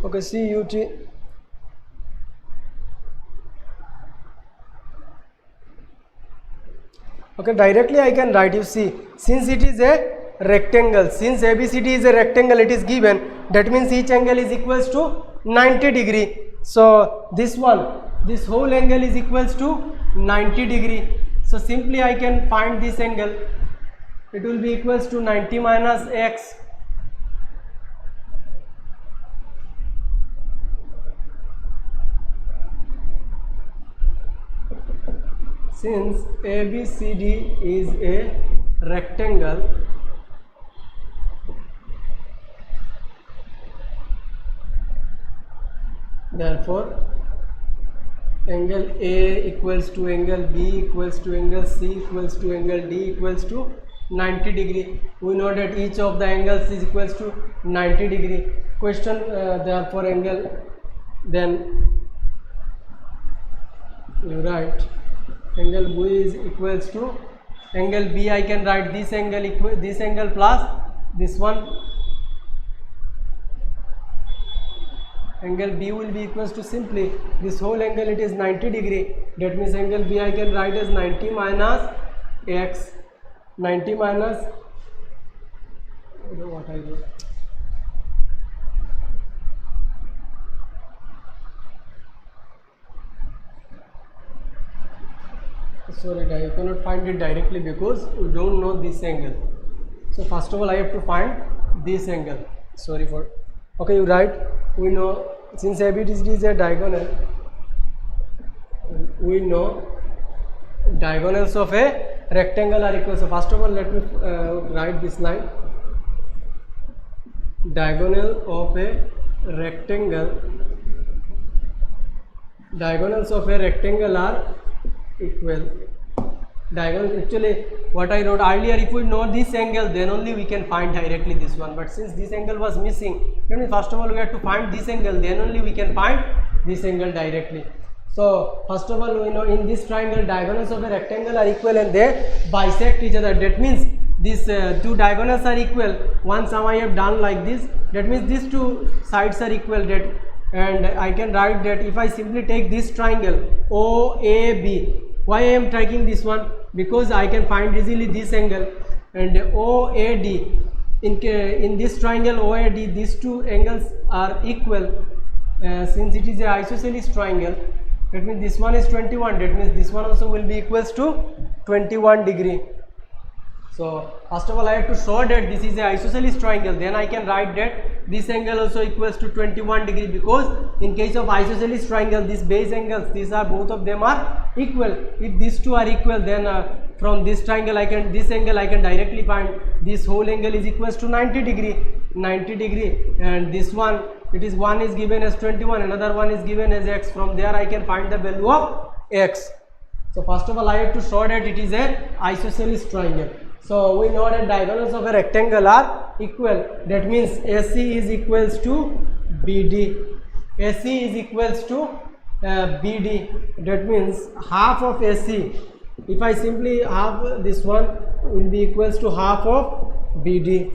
S1: okay, CUT. Okay, directly I can write, you see, since it is a rectangle, since ABCD is a rectangle, it is given, that means each angle is equals to 90 degree. So this one, this whole angle is equals to 90 degree. So simply I can find this angle. It will be equals to 90 minus X. Since ABCD is a rectangle, therefore angle A equals to angle B equals to angle C equals to angle D equals to 90 degree. We know that each of the angles is equals to 90 degree. Question, therefore angle, then you write angle B is equals to angle B. I can write this angle plus this one. Angle B will be equals to simply this whole angle, it is 90 degree. That means angle B I can write as 90 minus X. 90 minus, I don't know what I do. Sorry, I cannot find it directly because we don't know this angle. So first of all I have to find this angle. Sorry for, okay, you write, we know since ABCD is a diagonal, we know diagonals of a rectangle are equal. So first of all let me write this line. Diagonal of a rectangle, diagonals of a rectangle are equal. Diagonal, actually what I wrote earlier, if we know this angle then only we can find directly this one, but since this angle was missing, that means first of all we have to find this angle, then only we can find this angle directly. So first of all we know in this triangle diagonals of a rectangle are equal and they bisect each other. That means these two diagonals are equal. One sum I have done like this, that means these two sides are equal. That, and I can write that if I simply take this triangle OAB, why I am taking this one? Because I can find easily this angle, and OAD, in this triangle OAD, these two angles are equal. Since it is a isosceles triangle, that means this one is 21, that means this one also will be equals to 21 degree. So first of all I have to show that this is a isosceles triangle, then I can write that this angle also equals to 21 degree, because in case of isosceles triangle these base angles, these are both of them are equal. If these two are equal, then from this triangle this angle I can directly find this whole angle is equals to 90 degree, and this one, it is one is given as 21, another one is given as X. From there I can find the value of X. So first of all I have to show that it is a isosceles triangle. So we know that diagonals of a rectangle are equal. That means AC is equals to BD. AC is equals to BD. That means half of AC If I simply have this one will be equals to half of BD,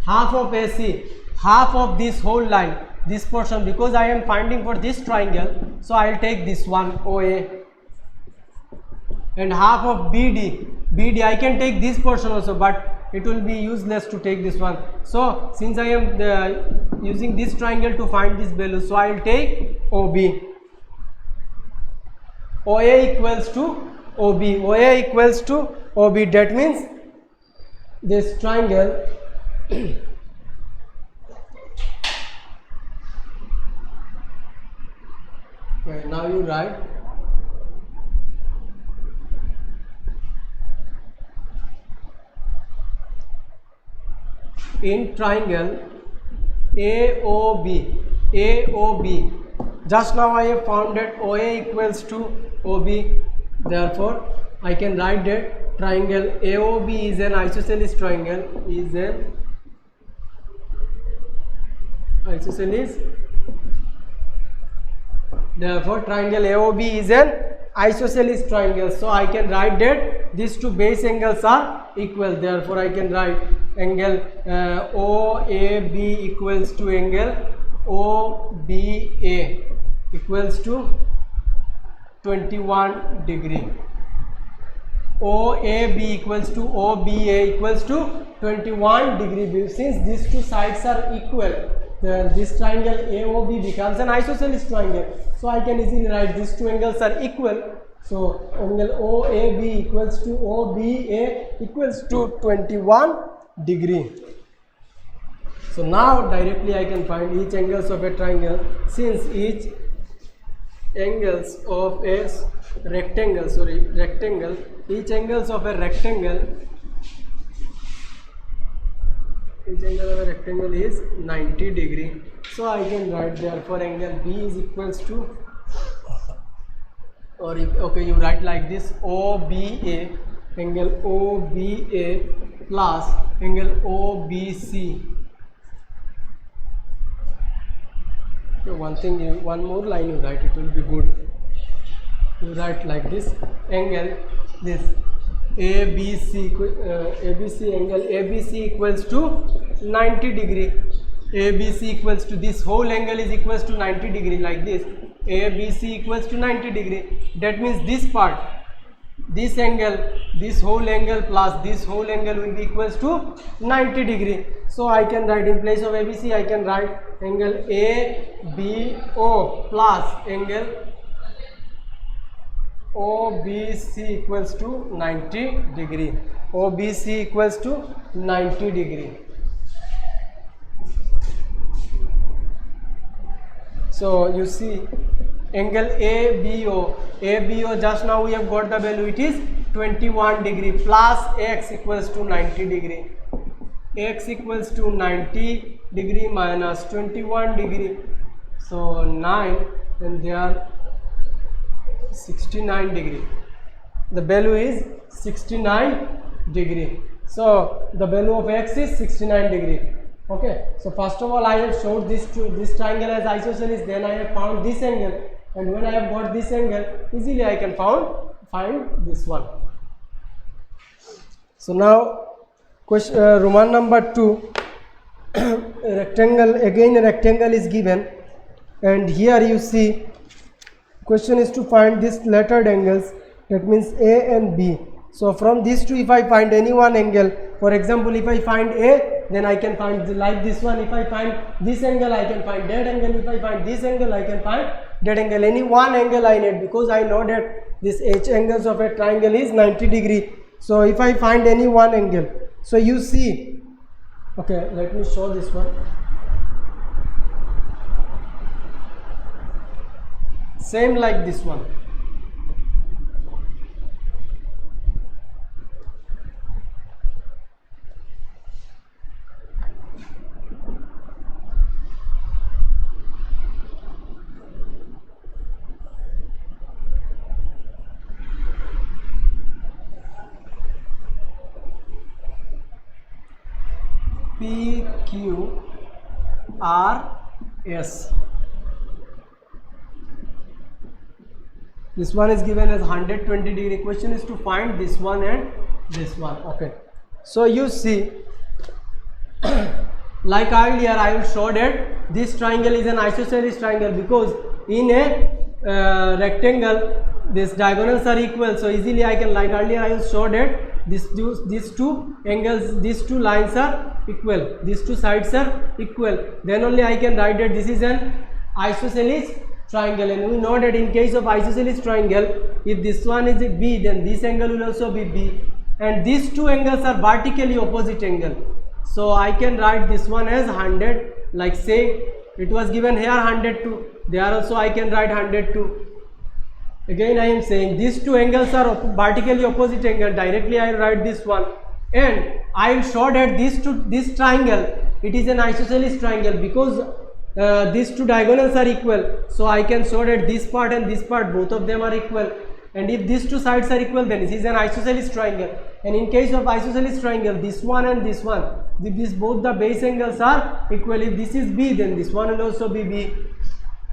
S1: half of AC, half of this whole line, this portion, because I am finding for this triangle, so I will take this one OA, and half of BD I can take this portion also, but it will be useless to take this one. So since I am using this triangle to find this value, so I will take OB. OA equals to OB, OA equals to OB, that means this triangle okay, now you write in triangle AOB, just now I have found that OA equals to OB, therefore I can write that triangle AOB is an isosceles triangle, is an isosceles, therefore triangle AOB is an isosceles triangle. So I can write that these two base angles are equal, therefore I can write angle OAB equals to angle OBA equals to 21 degree. OAB equals to OBA equals to 21 degree. Since these two sides are equal, then this triangle AOB becomes an isosceles triangle. So I can easily write these two angles are equal. So angle OAB equals to OBA equals to 21 degree. So now directly I can find each angles of a triangle, since each angles of a rectangle, each angles of a rectangle, each angle of a rectangle is 90 degree. So I can write therefore angle B is equals to, or okay, you write like this, OBA, angle OBA plus angle OBC. So one more line you write, it will be good. You write like this, angle this ABC, ABC angle ABC equals to 90 degree. ABC equals to this whole angle is equals to 90 degree, like this. ABC equals to 90 degree. That means this part, this angle, this whole angle plus this whole angle will be equals to 90 degree. So I can write in place of ABC, I can write angle ABO plus angle OBC equals to 90 degree. OBC equals to 90 degree. So you see angle ABO, just now we have got the value, it is 21 degree plus X equals to 90 degree. X equals to 90 degree minus 21 degree. So 9, and they are 69 degree. The value is 69 degree. So the value of X is 69 degree. Okay, so first of all I have showed this triangle as isosceles, then I have found this angle, and when I have got this angle, easily I can find this one. So now question Roman number 2, rectangle, again a rectangle is given, and here you see question is to find these lettered angles, that means A and B. So from these two, if I find any one angle, for example, if I find A, then I can find like this one. If I find this angle, I can find that angle. If I find this angle, I can find that angle. Any one angle I need, because I know that this H angles of a triangle is 90 degree. So if I find any one angle, so you see, okay, let me show this one. Same like this one. PQRS. This one is given as 120 degree. Question is to find this one and this one. Okay. So you see, like earlier I will show that this triangle is an isosceles triangle because in a rectangle these diagonals are equal. So easily I can, like earlier I will show that these two angles, these two lines are equal, these two sides are equal. Then only I can write that this is an isosceles triangle. And we know that in case of isosceles triangle, if this one is a B, then this angle will also be B, and these two angles are vertically opposite angle. So I can write this one as 100, like say it was given here 102, there also I can write 102. Again I am saying these two angles are vertically opposite angle, directly I will write this one, and I will show that this triangle, it is an isosceles triangle because these two diagonals are equal. So I can show that this part and this part, both of them are equal, and if these two sides are equal, then it is an isosceles triangle. And in case of isosceles triangle, this one and this one, if this both the base angles are equal, if this is B, then this one will also be B.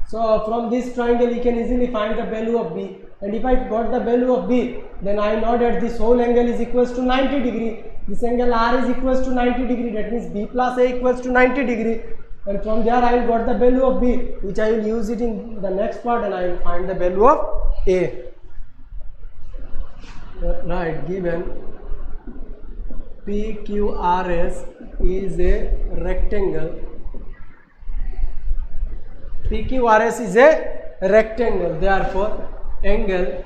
S1: So from this triangle you can easily find the value of B, and if I got the value of B, then I know that this whole angle is equals to 90 degree. This angle R is equals to 90 degree, that means B plus A equals to 90 degree, and from there I will got the value of B, which I will use it in the next part, and I will find the value of A. Right, given PQRS is a rectangle. PQRS is a rectangle, therefore angle,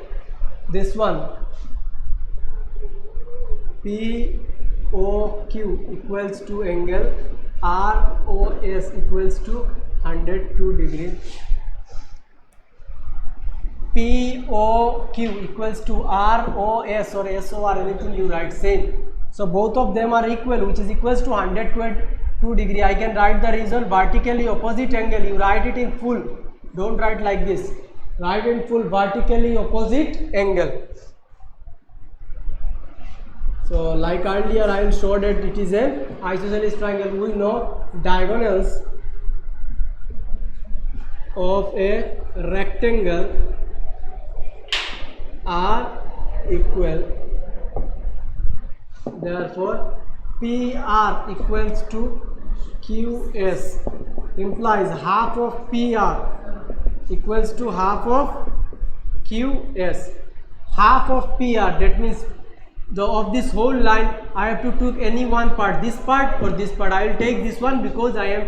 S1: this one POQ equals to angle ROS equals to 102 degree. POQ equals to ROS or SOR, anything you write same. So both of them are equal, which is equals to 102 degree. I can write the reason vertically opposite angle. You write it in full, don't write like this, write in full, vertically opposite angle. So like earlier I will show that it is an isosceles triangle. We know diagonals of a rectangle are equal, therefore PR equals to QS implies half of PR equals to half of QS. Half of PR, that means of this whole line I have to take any one part, this part or this part. I will take this one because I am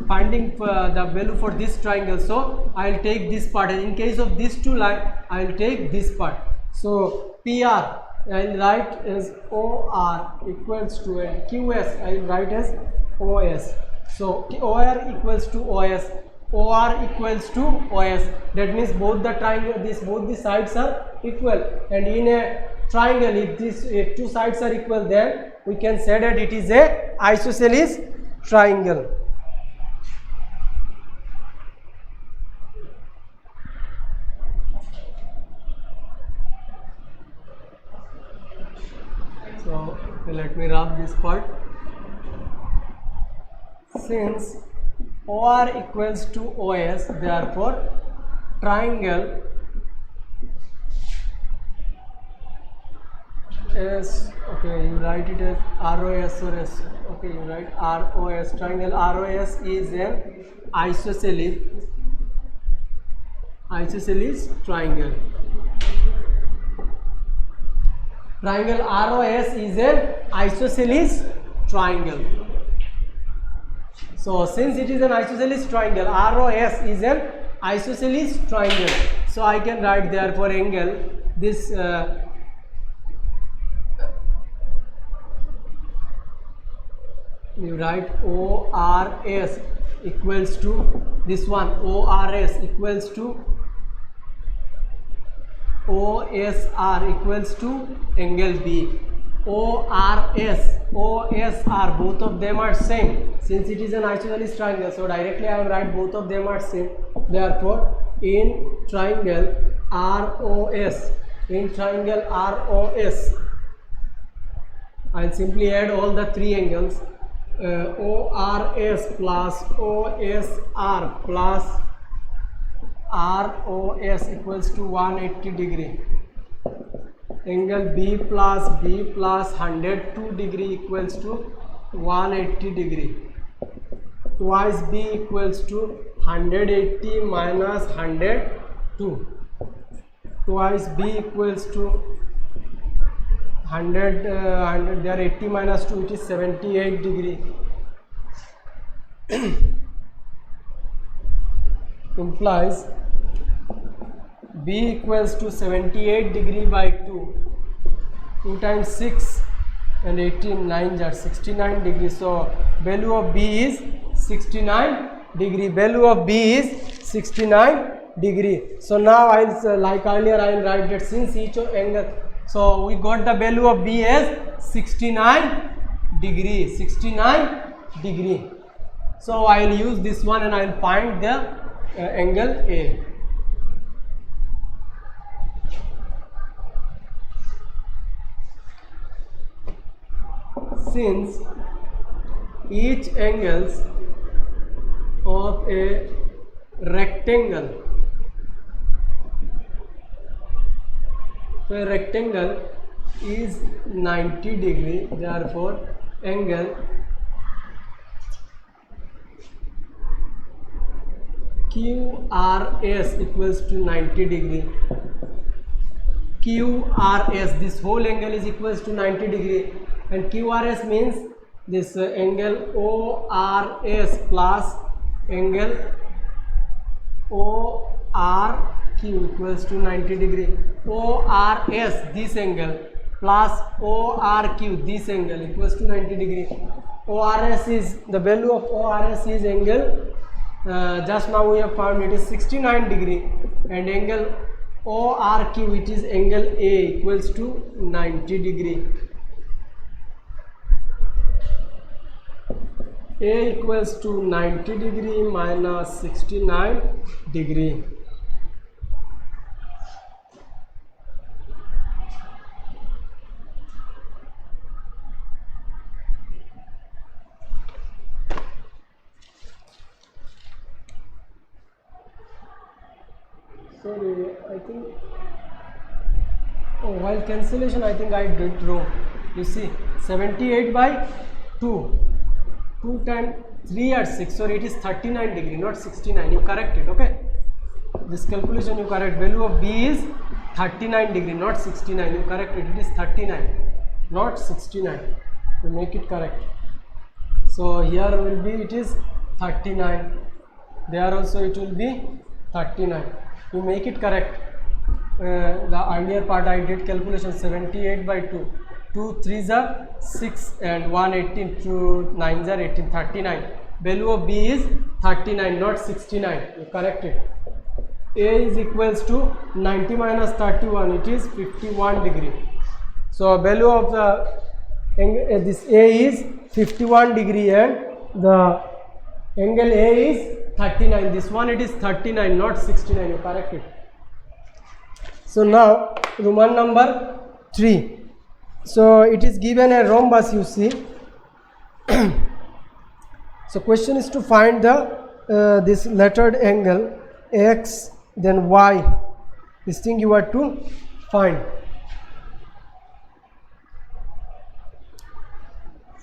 S1: finding the value for this triangle, so I will take this part, and in case of these two lines I will take this part. So PR I will write as OR equals to QS I will write as OS. So OR equals to OS, OR equals to OS, that means both the triangle, both the sides are equal, and in a triangle if two sides are equal, then we can say that it is a isosceles triangle. So let me wrap this part. Since OR equals to OS, therefore triangle is, okay, you write it as ROS or S, okay, you write ROS. Triangle ROS is an isosceles triangle. Triangle ROS is an isosceles triangle. So since it is an isosceles triangle, ROS is an isosceles triangle, so I can write therefore angle, this you write ORS equals to this one, ORS equals to OSR equals to angle B. ORS, OSR, both of them are same. Since it is an isosceles triangle, so directly I will write both of them are same. Therefore, in triangle ROS, I will simply add all the three angles. ORS plus OSR plus ROS equals to 180 degree. Angle B plus 102 degree equals to 180 degree. Twice B equals to 180 minus 102. Twice B equals to 100, there 80 minus 2, it is 78 degree. Implies B equals to 78 degree by 2. 2 times 6 and 18, 9 are 69 degree. So value of B is 69 degree. Value of B is 69 degree. So now I'll like earlier I will write that since each angle, so we got the value of B as 69 degree. 69 degree. So I will use this one and I will find the angle A. Since each angles of a rectangle, so a rectangle is 90 degree, therefore angle QRS equals to 90 degree. QRS, this whole angle is equals to 90 degree, and QRS means this angle ORS plus angle ORQ equals to 90 degree. ORS, this angle, plus ORQ, this angle, equals to 90 degree. ORS is, the value of ORS is angle, just now we have found it is 69 degree, and angle ORQ, which is angle A, equals to 90 degree. A equals to 90 degree minus 69 degree. Sorry, I think, while cancellation I think I did wrong. You see, 78 by 2. 2 times 3 or 6, sorry, it is 39 degree, not 69. You correct it, okay? This calculation you correct. Value of B is 39 degree, not 69. You correct it. It is 39, not 69. You make it correct. So here will be, it is 39. There also it will be 39. You make it correct. The earlier part I did calculation 78 by 2. 2 3s are 6 and 1 18, 2 9s are 18, 39. Value of B is 39, not 69. You correct it. A is equals to 90 minus 31, it is 51 degree. So value of the this A is 51 degree and the angle A is 39. This one it is 39, not 69. You correct it. So now Roman number 3. So it is given a rhombus, you see. So question is to find the this lettered angle X, then Y. This thing you are to find.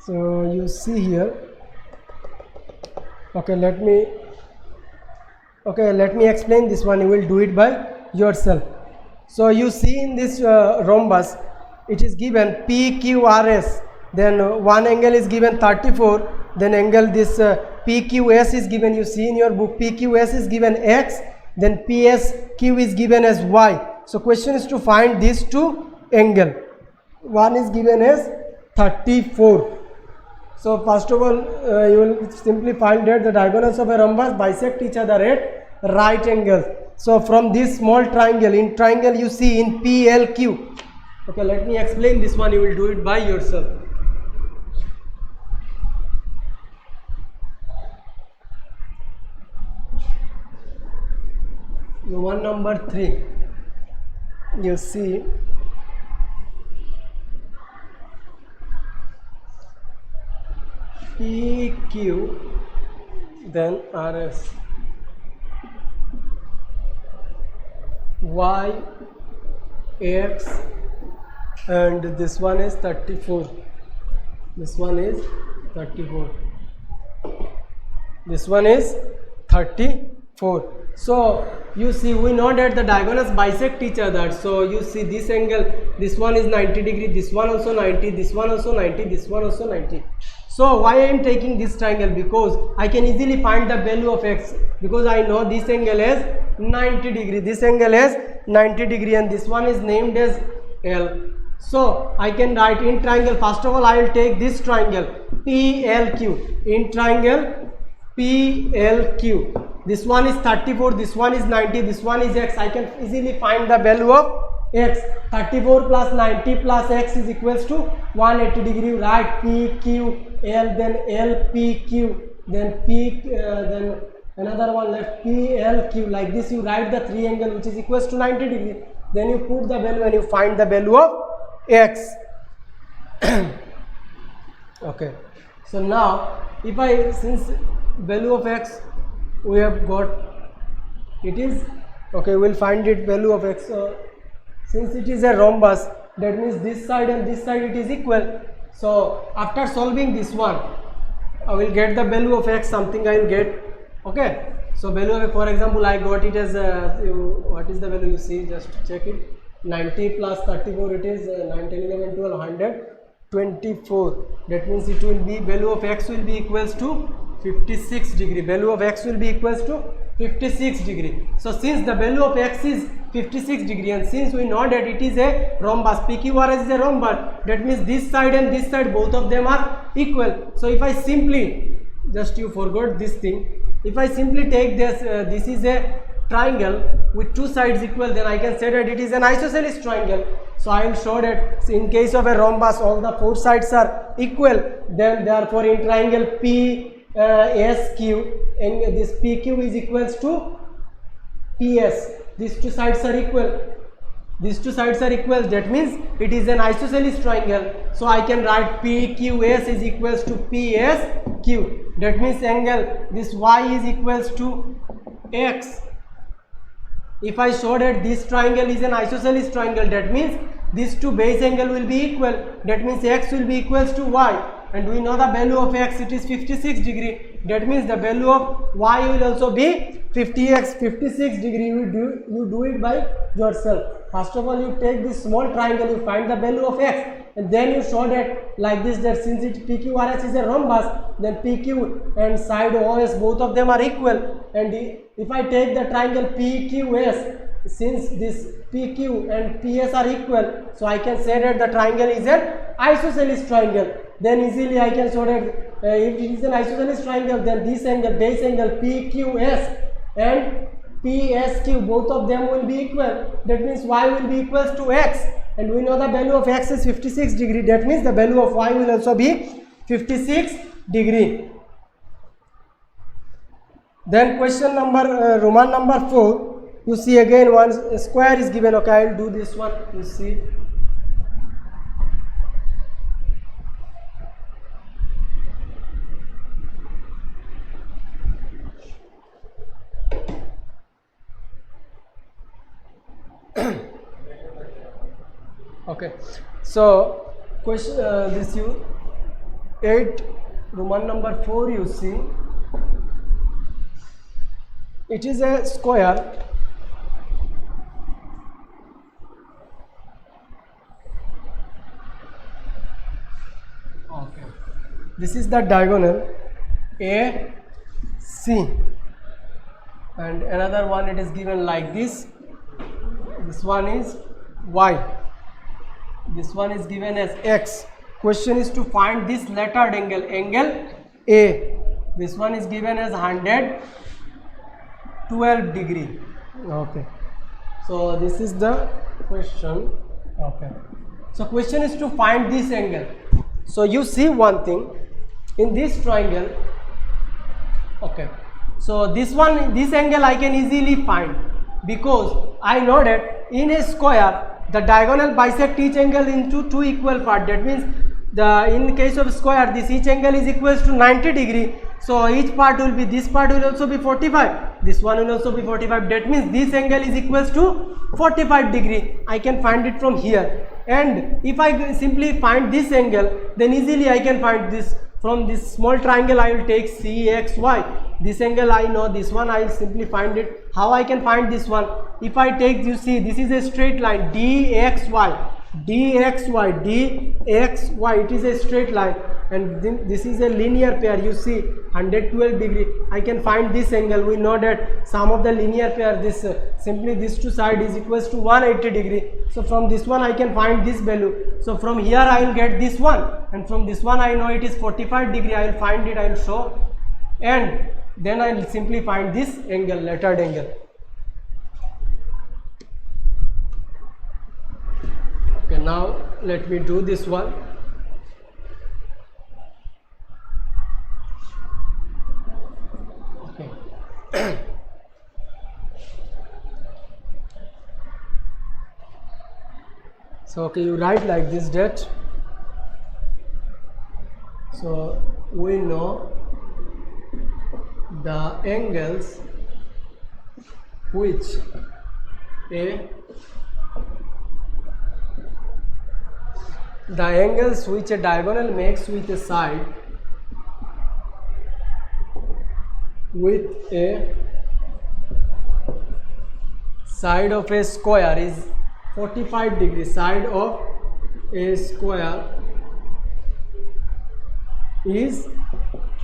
S1: So you see here. Okay, let me explain this one. You will do it by yourself. So you see in this rhombus, it is given PQRS, then one angle is given 34, then angle this PQS is given, you see in your book, PQS is given X, then PSQ is given as Y. So question is to find these two angle. One is given as 34. So first of all, you will simply find that the diagonals of a rhombus bisect each other at right angles. So from this small triangle, in triangle you see in PLQ. Okay, let me explain this one, you will do it by yourself. One number 3, you see PQ, then RS. y x, and this one is 34. This one is 34. This one is 34. So you see, we know that the diagonals bisect each other. So you see this angle, this one is 90 degree, this one also 90, this one also 90, this one also 90. So why I am taking this triangle? Because I can easily find the value of x, because I know this angle is 90 degree, this angle is 90 degree, and this one is named as L. So I can write in triangle, first of all I will take this triangle PLQ, in triangle PLQ. This one is 34, this one is 90, this one is x. I can easily find the value of x. 34 plus 90 plus x is equals to 180 degree. Write PQL, then LPQ, then then another one left PLQ. Like this you write the triangle which is equals to 90 degree. Then you put the value and you find the value of x. Okay. So now if I, since value of x we have got, it is okay, we'll find it value of x. Since it is a rhombus, that means this side and this side it is equal. So after solving this one, I will get the value of x, something I will get. Okay, so value of, for example, I got it as what is the value, you see, just check it. 90 plus 34, it is 9, 10, 11, 12, 124. That means it will be, value of x will be equals to 56 degree. Value of x will be equals to 56 degree. So since the value of x is 56 degree, and since we know that it is a rhombus, PQRS is a rhombus, that means this side and this side, both of them are equal. So if I simply, just you forgot this thing, if I simply take this, this is a triangle with two sides equal, then I can say that it is an isosceles triangle. So I will show that in case of a rhombus all the four sides are equal, then therefore in triangle PSQ, and this PQ is equals to PS. These two sides are equal. These two sides are equal. That means it is an isosceles triangle. So I can write PQS is equals to PSQ. That means angle, this Y is equals to X. If I show that this triangle is an isosceles triangle, that means these two base angle will be equal. That means X will be equals to Y. And we know the value of x, it is 56 degree. That means the value of y will also be 56 degree. You do it by yourself. First of all, you take this small triangle, you find the value of x, and then you show that like this, that since it PQRS is a rhombus, then PQ and side OS, both of them are equal. And if I take the triangle PQS, since this PQ and PS are equal, so I can say that the triangle is an isosceles triangle. Then easily I can show that if it is an isosceles triangle, then this angle, base angle PQS and PSQ, both of them will be equal. That means y will be equals to x, and we know the value of x is 56 degree. That means the value of y will also be 56 degree. Then question number Roman number 4. You see again one square is given. Okay, I will do this one. You see. Okay, so question this you 8 Roman number 4, you see it is a square. Okay, this is the diagonal AC, and another one it is given like this. This one is y, this one is given as x. Question is to find this lettered angle, angle A. This one is given as 112 degree. Okay, so this is the question. Okay, so question is to find this angle. So you see one thing in this triangle. Okay, so this one, this angle I can easily find, because I know that in a square the diagonal bisect each angle into two equal parts. That means in case of square, this each angle is equals to 90 degree. So each part will be, this part will also be 45, this one will also be 45. That means this angle is equals to 45 degree. I can find it from here. And if I simply find this angle, then easily I can find this from this small triangle. I will take CXY. This angle I know, this one I will simply find it. How I can find this one? If I take, you see, this is a straight line, DXY, DXY, DXY, it is a straight line, and this is a linear pair, you see, 112 degree. I can find this angle. We know that sum of the linear pair, this simply this two side is equals to 180 degree. So from this one I can find this value. So from here I will get this one, and from this one I know it is 45 degree. I will find it, I will show, and then I will simply find this angle, lettered angle. Okay, now let me do this one. Okay. So okay, you write like this, that so we know the angles which a diagonal makes with a side of a square is 45 degrees. Side of a square is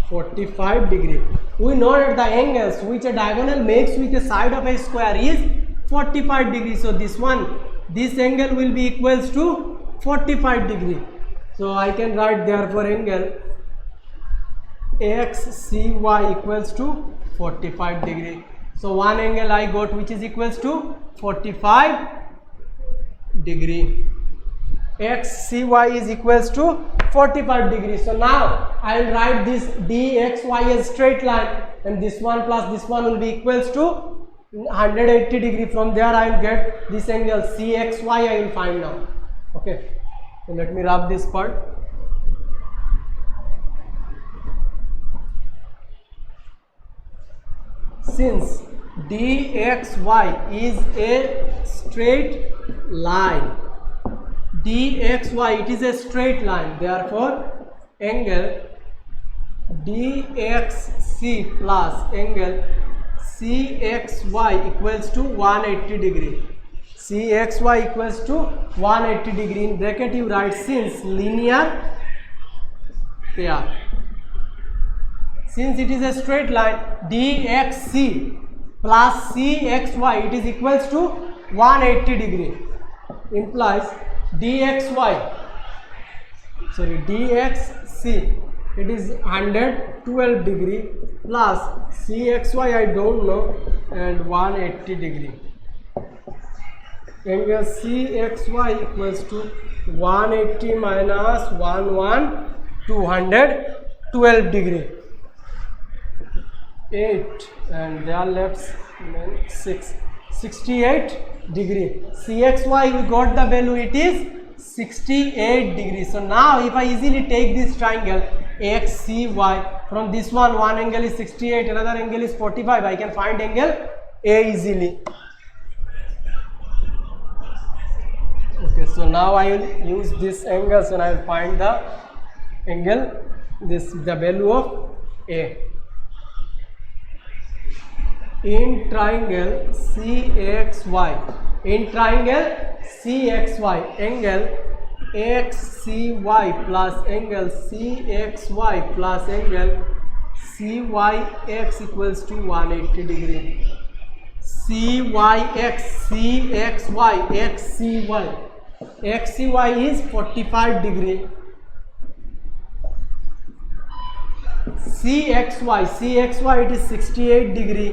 S1: 45 degree. We know that the angles which a diagonal makes with a side of a square is 45 degrees. So this one, this angle will be equals to 45 degree. So I can write therefore angle XCY equals to 45 degree. So one angle I got which is equals to 45 degree. XCY is equals to 45 degrees. So now I will write this DXY as straight line, and this one plus this one will be equals to 180 degree. From there I will get this angle CXY I will find now. Okay, so let me rub this part. Since DXY is a straight line, DXY, it is a straight line, therefore angle DXC plus angle CXY equals to 180 degree. CXY equals to 180 degree. In bracket you write, since linear pair, since it is a straight line, DXC plus CXY, it is equals to 180 degree, implies DXC, it is 112 degree plus CXY I don't know, and 180 degree. Angle CXY equals to 180 minus 212 degree. 8, and they are left 68 degree. CXY we got the value, it is 68 degrees. So now if I easily take this triangle XCY, from this one angle is 68, another angle is 45, I can find angle A easily. Okay, so now I will use this angles and I will find the angle, the value of A. In triangle CXY, angle XCY plus angle CXY plus angle CYX equals to 180 degree. XCY is 45 degree. CXY it is 68 degree,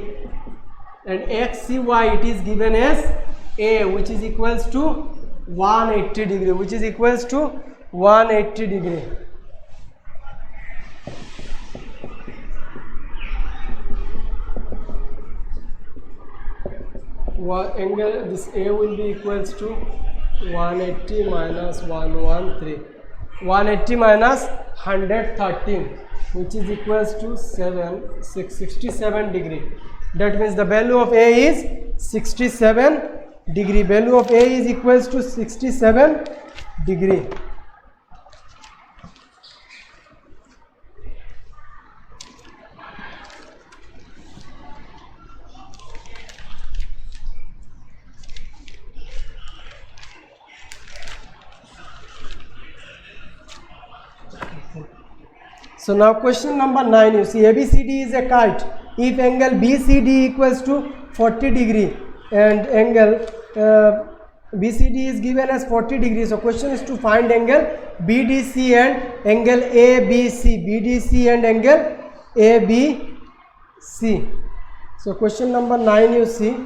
S1: and XCY it is given as A, which is equals to 180 degree, which is equals to 180 degree. Angle, this A will be equals to 180 minus 113, 180 minus 113. which is equals to 67 degree. That means the value of A is 67 degree. Value of A is equals to 67 degree. So now question number 9, you see ABCD is a kite. If angle BCD equals to 40 degree and angle BCD is given as 40 degrees, so question is to find angle BDC and angle ABC. BDC and angle ABC. So question number 9, you see.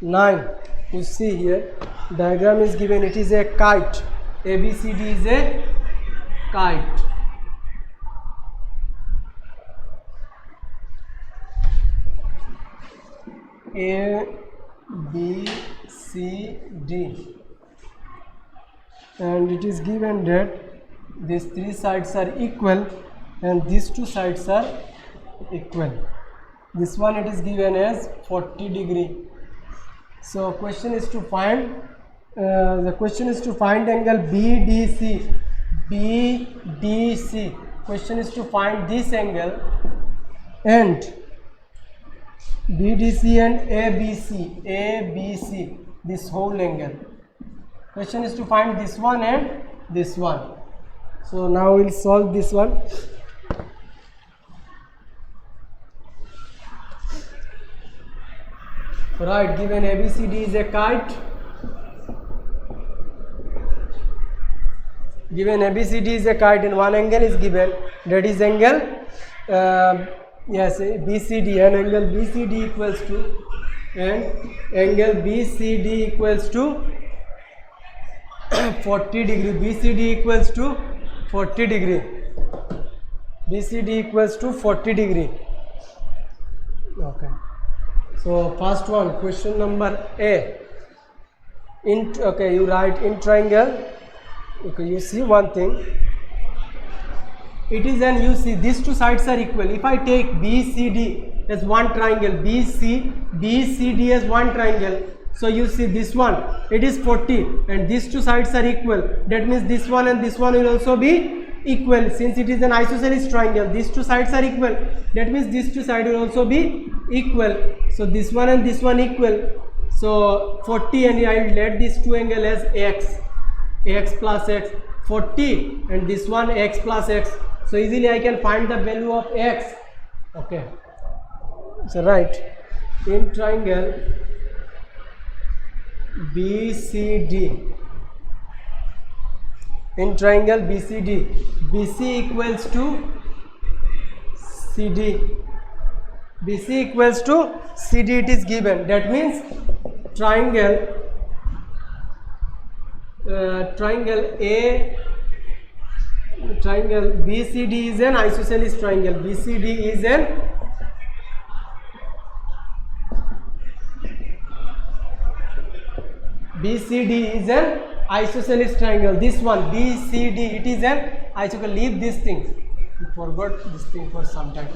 S1: Nine, you see here diagram is given, it is a kite. ABCD is a kite. A, B, C, D, and it is given that these three sides are equal and these two sides are equal. This one it is given as 40 degree. So question is to find angle BDC. BDC. Question is to find this angle and BDC and ABC. ABC. This whole angle. Question is to find this one and this one. So now we'll solve this one. Right, given ABCD is a kite. Given ABCD is a kite and one angle is given, that is angle BCD, and angle BCD equals to 40 degree. BCD equals to 40 degree. BCD equals to 40 degree. Okay. So first one, question number A. You write in triangle. Okay, you see one thing. It is an, you see these two sides are equal. If I take BCD as one triangle, BCD as one triangle, so you see this one, it is 40 and these two sides are equal. That means this one and this one will also be equal. Since it is an isosceles triangle, these two sides are equal. That means these two sides will also be equal. So this one and this one equal. So 40, and I will let these two angle as x plus x. 40 and this one x plus x. So easily I can find the value of x. Okay. So right, in triangle BCD. In triangle BCD, BC equals to CD. BC equals to CD, it is given. That means triangle BCD is an isosceles triangle. BCD is an isosceles triangle. This one BCD, it is an isosceles. Leave this thing. You forgot this thing for some time.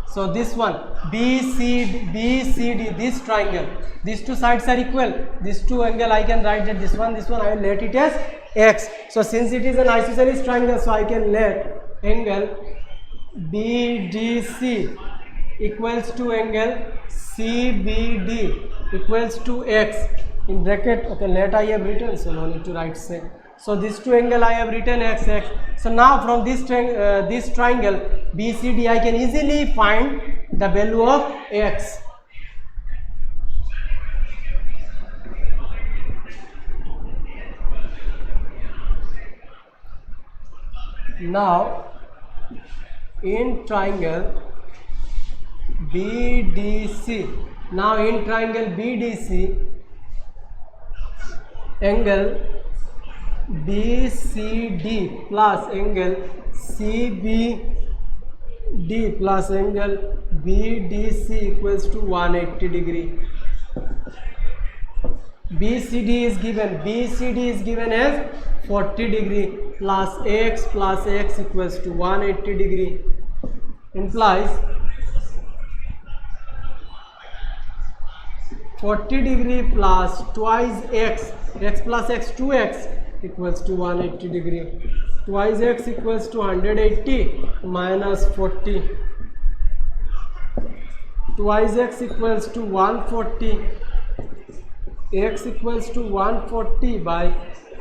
S1: So this one BCD, this triangle, these two sides are equal. These two angle I can write that this one I will let it as x. So since it is an isosceles triangle, so I can let angle BDC equals to angle CBD equals to x. In bracket, okay, let I have written, so no need to write say. So these two angle I have written x. So now from this triangle BCD I can easily find the value of x. Now in triangle BDC. Now in triangle BDC, angle BCD plus angle CBD plus angle BDC equals to 180 degree. BCD is given as 40 degree plus x equals to 180 degree, implies 40 degree plus twice x plus x 2x equals to 180 degree. Twice x equals to 180 minus 40. Twice x equals to 140. X equals to 140 by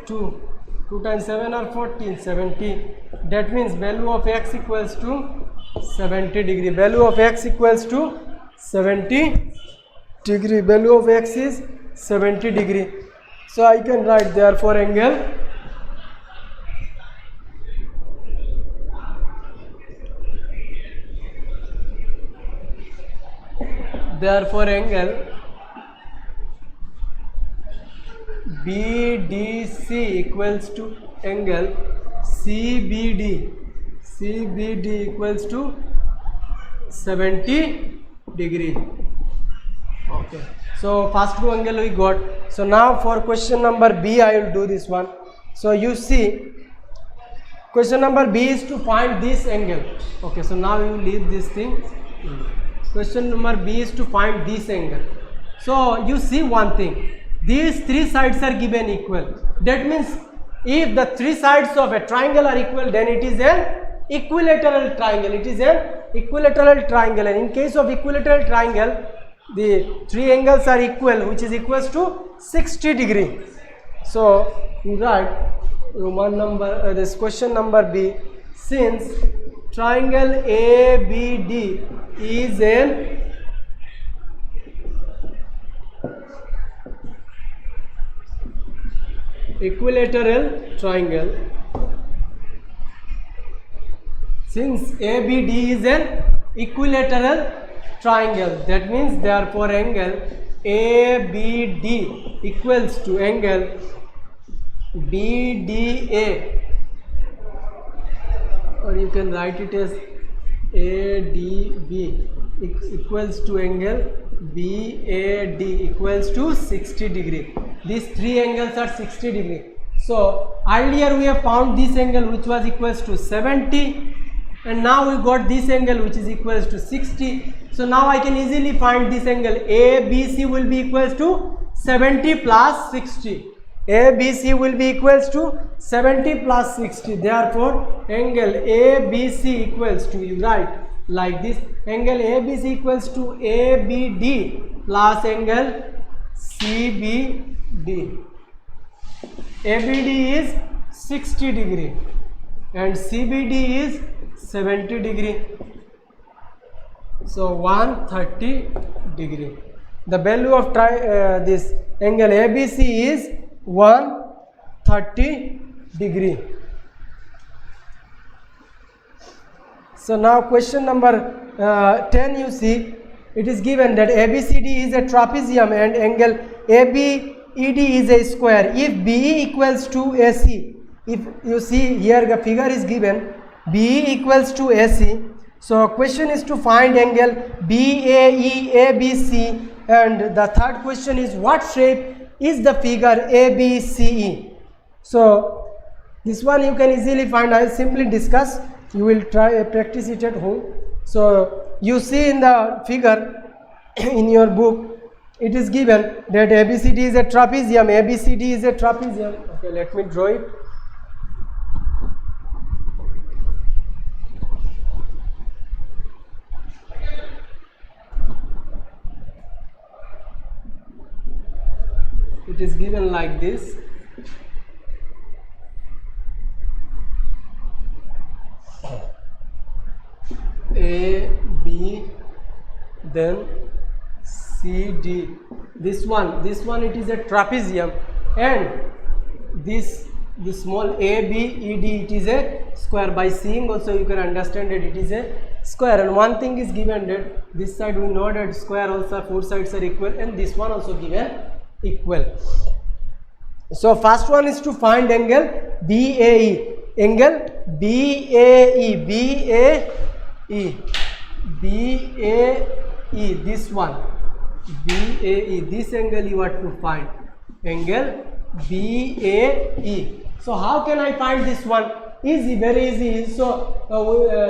S1: 2. 2 times 7 are 14, 70. That means value of x equals to 70 degree. Value of x equals to 70 degree. Value of x is 70 degree. So I can write therefore angle BDC equals to angle CBD. CBD equals to 70 degree. Okay. So first two angle we got. So now for question number B, I will do this one. So you see, question number B is to find this angle. Okay. So now you leave this thing. Question number B is to find this angle. So you see one thing. These three sides are given equal. That means if the three sides of a triangle are equal, then it is an equilateral triangle. It is an equilateral triangle. And in case of equilateral triangle, the three angles are equal, which is equals to 60 degree. So you write this question number B. Since triangle ABD is an equilateral triangle, since ABD is an equilateral triangle, that means therefore angle ABD equals to angle BDA, or you can write it as ADB equals to angle BAD equals to 60 degree. These three angles are 60 degree. So earlier we have found this angle which was equals to 70, and now we got this angle which is equals to 60. So now I can easily find this angle ABC will be equals to 70 plus 60. ABC will be equals to 70 plus 60. Therefore angle ABC equals to, you write like this, angle ABC equals to ABD plus angle CBD. ABD is 60 degree and CBD is 70 degree. So 130 degree. The value of this angle ABC is 130 degree. So now question number 10, you see, it is given that ABCD is a trapezium and angle ABED is a square. If BE equals to AC, if you see here the figure is given, BE equals to AC. So question is to find angle BAE ABC, and the third question is what shape is the figure ABCE. So this one you can easily find. I will simply discuss. You will try practice it at home. So you see in the figure in your book, it is given that ABCD is a trapezium. ABCD is a trapezium. Okay, let me draw it. It is given like this. A, B, then C, D. This one it is a trapezium, and this this small ABED, it is a square. By seeing also you can understand that it is a square. And one thing is given that this side we know that square also 4 sides are equal, and this one also given equal. So first one is to find angle BAE. Angle BAE, this one, BAE, this angle you have to find, angle BAE. So how can I find this one? Easy, very easy. So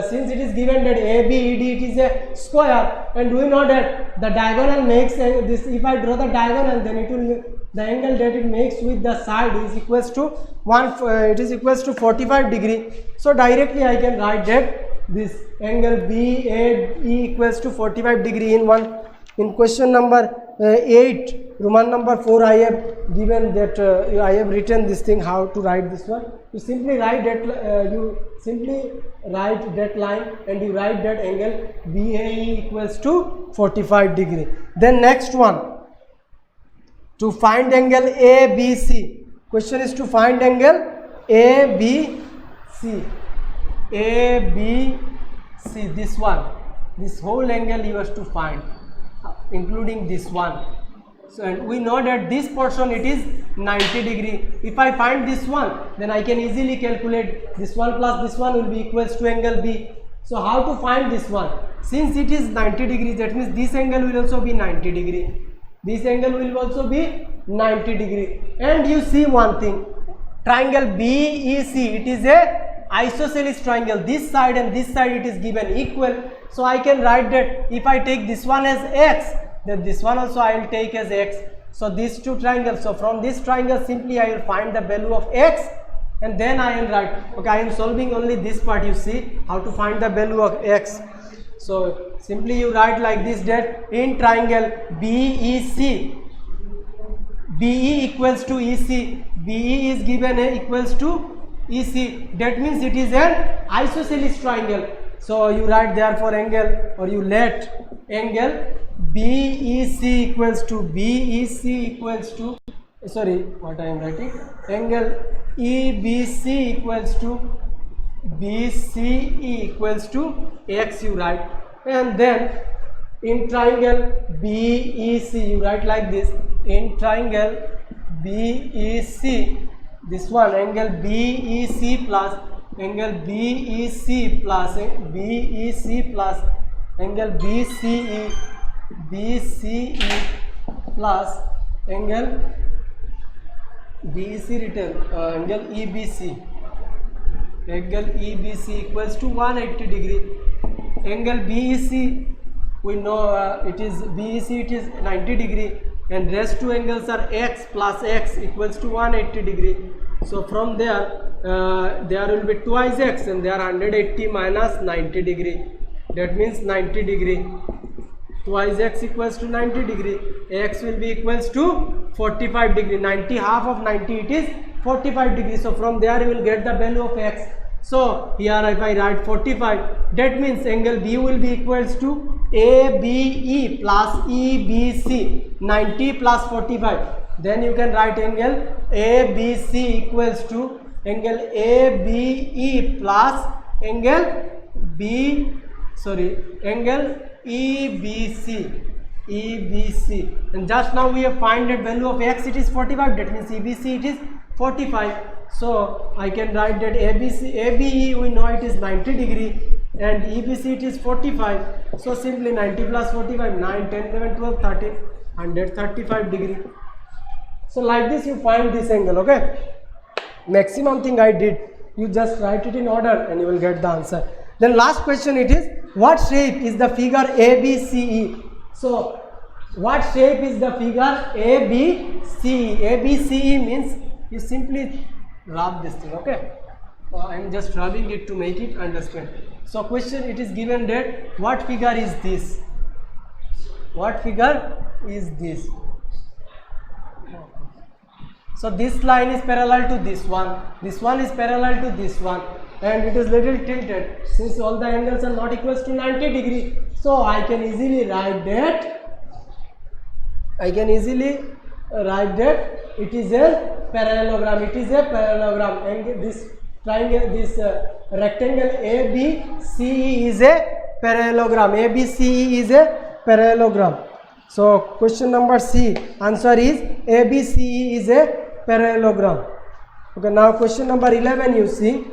S1: since it is given that ABED, it is a square, and we know that the diagonal makes this. If I draw the diagonal, then it will, the angle that it makes with the side is equals to it is equals to 45 degree. So directly I can write that this angle BAE equals to 45 degree in question number 8, Roman number 4. I have given that I have written this thing how to write this one. You simply write that line and you write that angle BAE equals to 45 degree. Then next one, to find angle ABC. Question is to find angle ABC. This one, this whole angle you have to find, including this one. So and we know that this portion it is 90 degree. If I find this one, then I can easily calculate this one plus this one will be equals to angle B. So how to find this one? Since it is 90 degree, that means this angle will also be 90 degree. This angle will also be 90 degree. And you see one thing, triangle BEC, it is a isosceles triangle. This side and this side it is given equal. So I can write that if I take this one as x, then this one also I will take as x. So these two triangles, so from this triangle simply I will find the value of x, and then I will write, okay, I am solving only this part. You see how to find the value of x. So simply you write like this, that in triangle BEC, BE equals to EC, BE is given equals to EC, that means it is an isosceles triangle. So you write therefore angle, or you let angle BEC equals to what I am writing, angle EBC equals to BCE equals to x you write, and then in triangle BEC you write like this, in triangle BEC, this one angle BEC plus angle BEC plus angle BCE plus angle BEC written angle EBC, angle EBC equals to 180 degree. Angle BEC we know it is BEC, it is 90 degree, and rest two angles are x plus x equals to 180 degree. So from there there will be twice x, and there 180 minus 90 degree, that means 90 degree. Twice x equals to 90 degree, x will be equals to 45 degree. 90, half of 90, it is 45 degree. So from there you will get the value of x. So here if I write 45, that means angle B will be equals to ABE plus EBC, 90 plus 45. Then you can write angle ABC equals to angle ABE plus angle angle EBC, and just now we have find that value of x, it is 45, that means EBC it is 45. So I can write that ABE we know it is 90 degree and EBC it is 45. So simply 90 plus 45, 9, 10, 11, 12, 13, 135 degree. So like this you find this angle. Okay, maximum thing I did, you just write it in order and you will get the answer. Then last question it is, what shape is the figure ABCE? So what shape is the figure ABCE? ABCE means you simply rub this thing. Okay, I am just rubbing it to make it understand. So question, it is given that what figure is this? What figure is this? So this line is parallel to this one is parallel to this one, and it is little tilted since all the angles are not equals to 90 degree. So I can easily write that it is a parallelogram. It is a parallelogram. And this triangle, this rectangle ABCE is a parallelogram. ABCE is a parallelogram. So question number C, answer is ABCE is a parallelogram. Okay, now question number 11 you see.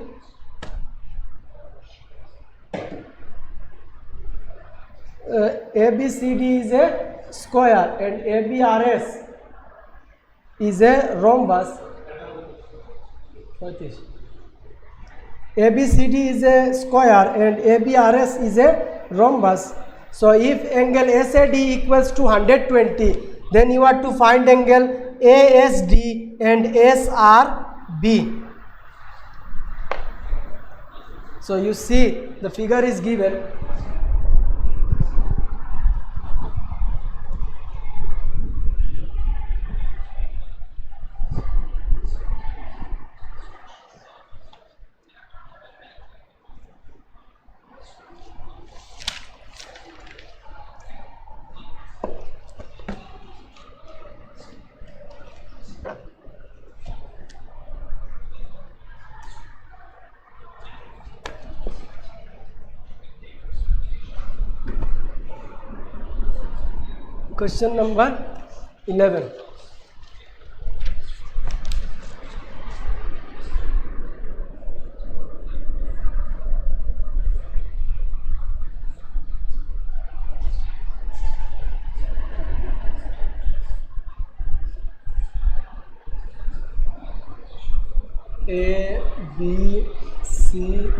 S1: ABCD is a square and ABRS is a rhombus. What is ABCD is a square and ABRS is a rhombus. So if angle SAD equals to 120, then you have to find angle ASD and SRB. So you see the figure is given. Question number 11. A, B, C,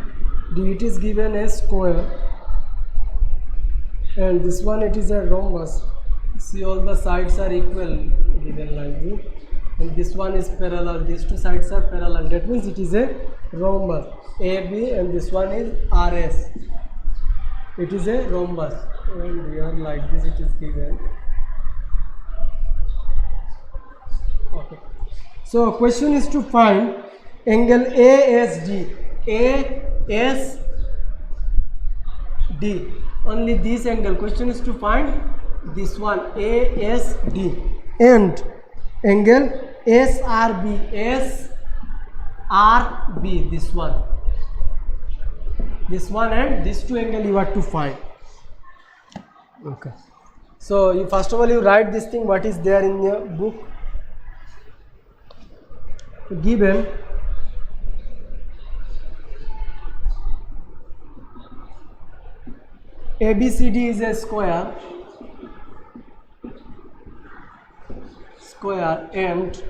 S1: D, it is given as square, and this one it is a rhombus. See, all the sides are equal, given like this, and this one is parallel. These two sides are parallel. That means it is a rhombus. AB and this one is RS. It is a rhombus, and here like this it is given. Okay. So question is to find angle ASD. ASD. Only this angle. Question is to find this one ASD and angle SRB. SRB, this one and these two angle you have to find. Okay, so you first of all you write this thing what is there in your book. Given ABCD is a square and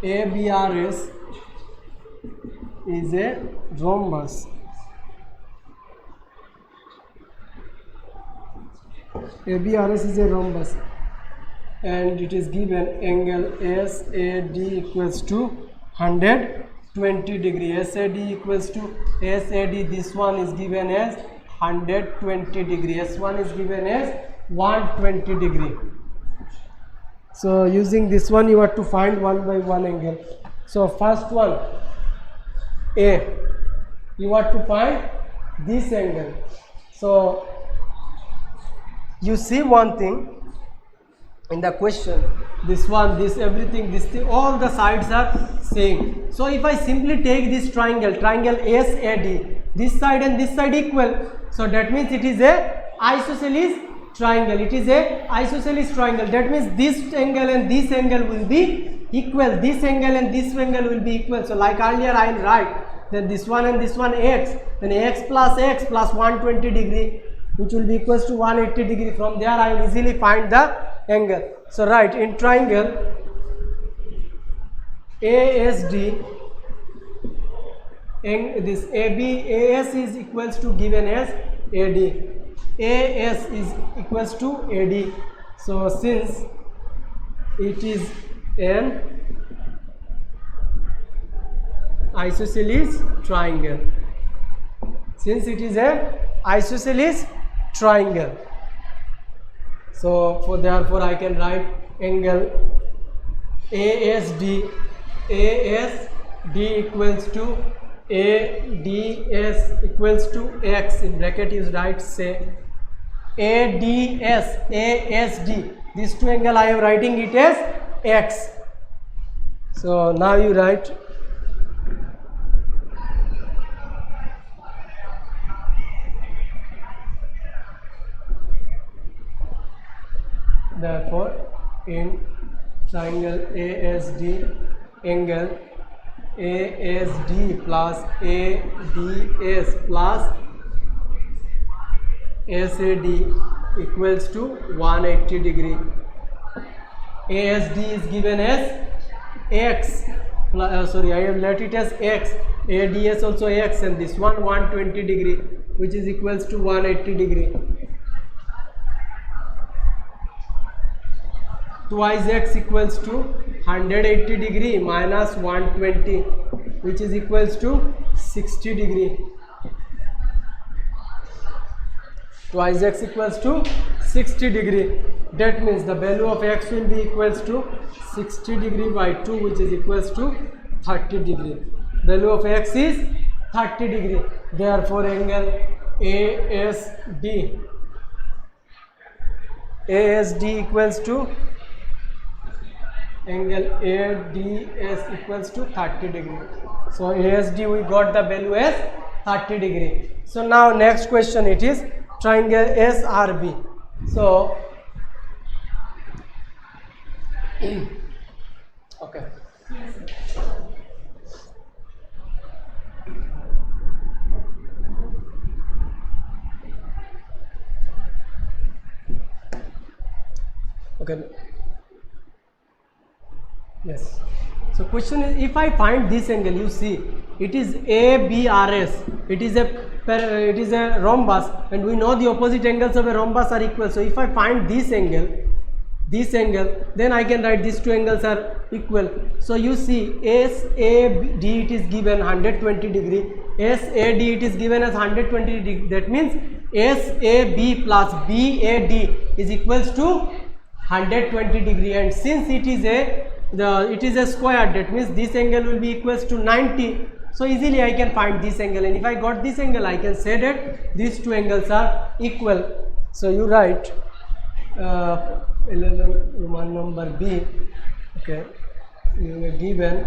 S1: ABRS is a rhombus. ABRS is a rhombus and it is given angle SAD equals to 120 degree. SAD equals to SAD, this one is given as 120 degree. S1 is given as 120 degree. So using this one you have to find one by one angle. So first one A, you have to find this angle. So you see one thing in the question, this one, this everything, this thing, all the sides are same. So if I simply take this triangle SAD, this side and this side equal, so that means it is a isosceles triangle. It is a isosceles triangle. That means this angle and this angle will be equal. This angle and this angle will be equal. So like earlier I will write then this one and this one x, then x plus 120 degree, which will be equals to 180 degree. From there I will easily find the angle. So write in triangle ASD, and this AS is equals to given as AD. AS is equals to AD. So since it is an isosceles triangle, since it is an isosceles triangle, so therefore I can write angle ASD equals to ADS equals to x, in bracket is write say ADS ASD, these two angle I am writing it as x. So now you write therefore in triangle ASD, angle ASD plus ADS plus SAD equals to 180 degree. ASD is given as X, sorry, I have let it as X, ADS also X, and this one 120 degree, which is equals to 180 degree. Twice X equals to 180 degree minus 120, which is equals to 60 degree. Twice X equals to 60 degree. That means the value of X will be equals to 60 degree by 2, which is equals to 30 degree. Value of X is 30 degree. Therefore angle ASD equals to angle ADS equals to 30 degree. So ASD we got the value as 30 degree. So now next question, it is triangle SRB. So okay. Okay. Yes. So question is, if I find this angle, you see it is ABRS. It is a rhombus, and we know the opposite angles of a rhombus are equal. So if I find this angle, then I can write these two angles are equal. So you see SAD it is given 120 degree, SAD it is given as 120 degree. That means SAB plus BAD is equals to 120 degree, and since it is a square, that means this angle will be equals to 90. So easily I can find this angle, and if I got this angle, I can say that these two angles are equal. So you write 11 Roman number B. Okay, you are given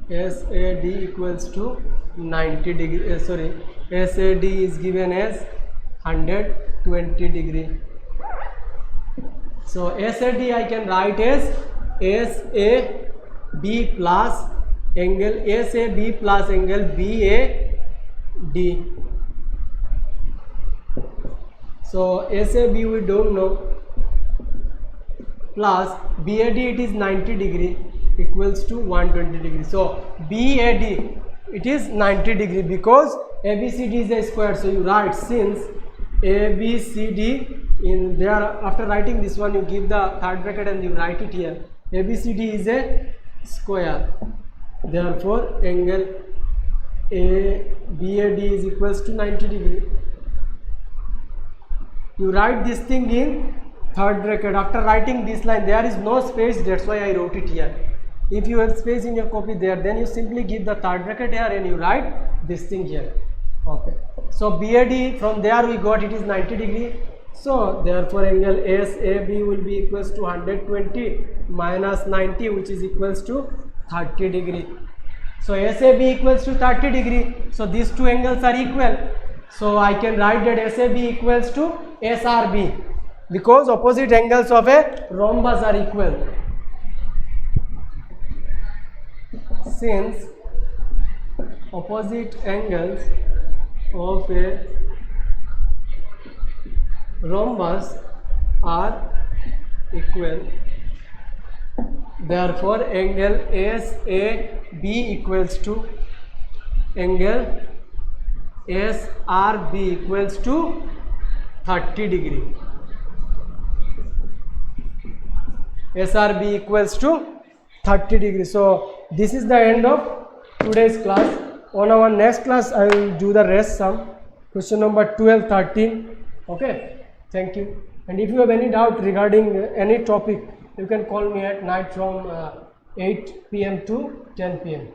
S1: SAD equals to 90 degree. SAD is given as 120 degree. So SAD I can write as SAB plus angle BAD. So SAB we don't know, plus BAD it is 90 degree equals to 120 degree. So BAD it is 90 degree because ABCD is a square. So you write, since ABCD, in there, after writing this one, you give the third bracket and you write it here. ABCD is a square. Therefore angle BAD is equals to 90 degree. You write this thing in third bracket. After writing this line, there is no space, that's why I wrote it here. If you have space in your copy there, then you simply give the third bracket here and you write this thing here. Okay. So BAD, from there we got it is 90 degree. So therefore angle SAB will be equals to 120 minus 90, which is equals to 30 degree. So SAB equals to 30 degree. So these two angles are equal. So I can write that SAB equals to SRB because opposite angles of a rhombus are equal. Since opposite angles of a rhombus are equal, therefore angle SAB equals to angle SRB equals to 30 degree. SRB equals to 30 degree. So this is the end of today's class. On our next class I will do the rest sum, question number 12, 13. Okay, thank you. And if you have any doubt regarding any topic, you can call me at night from 8 PM to 10 PM.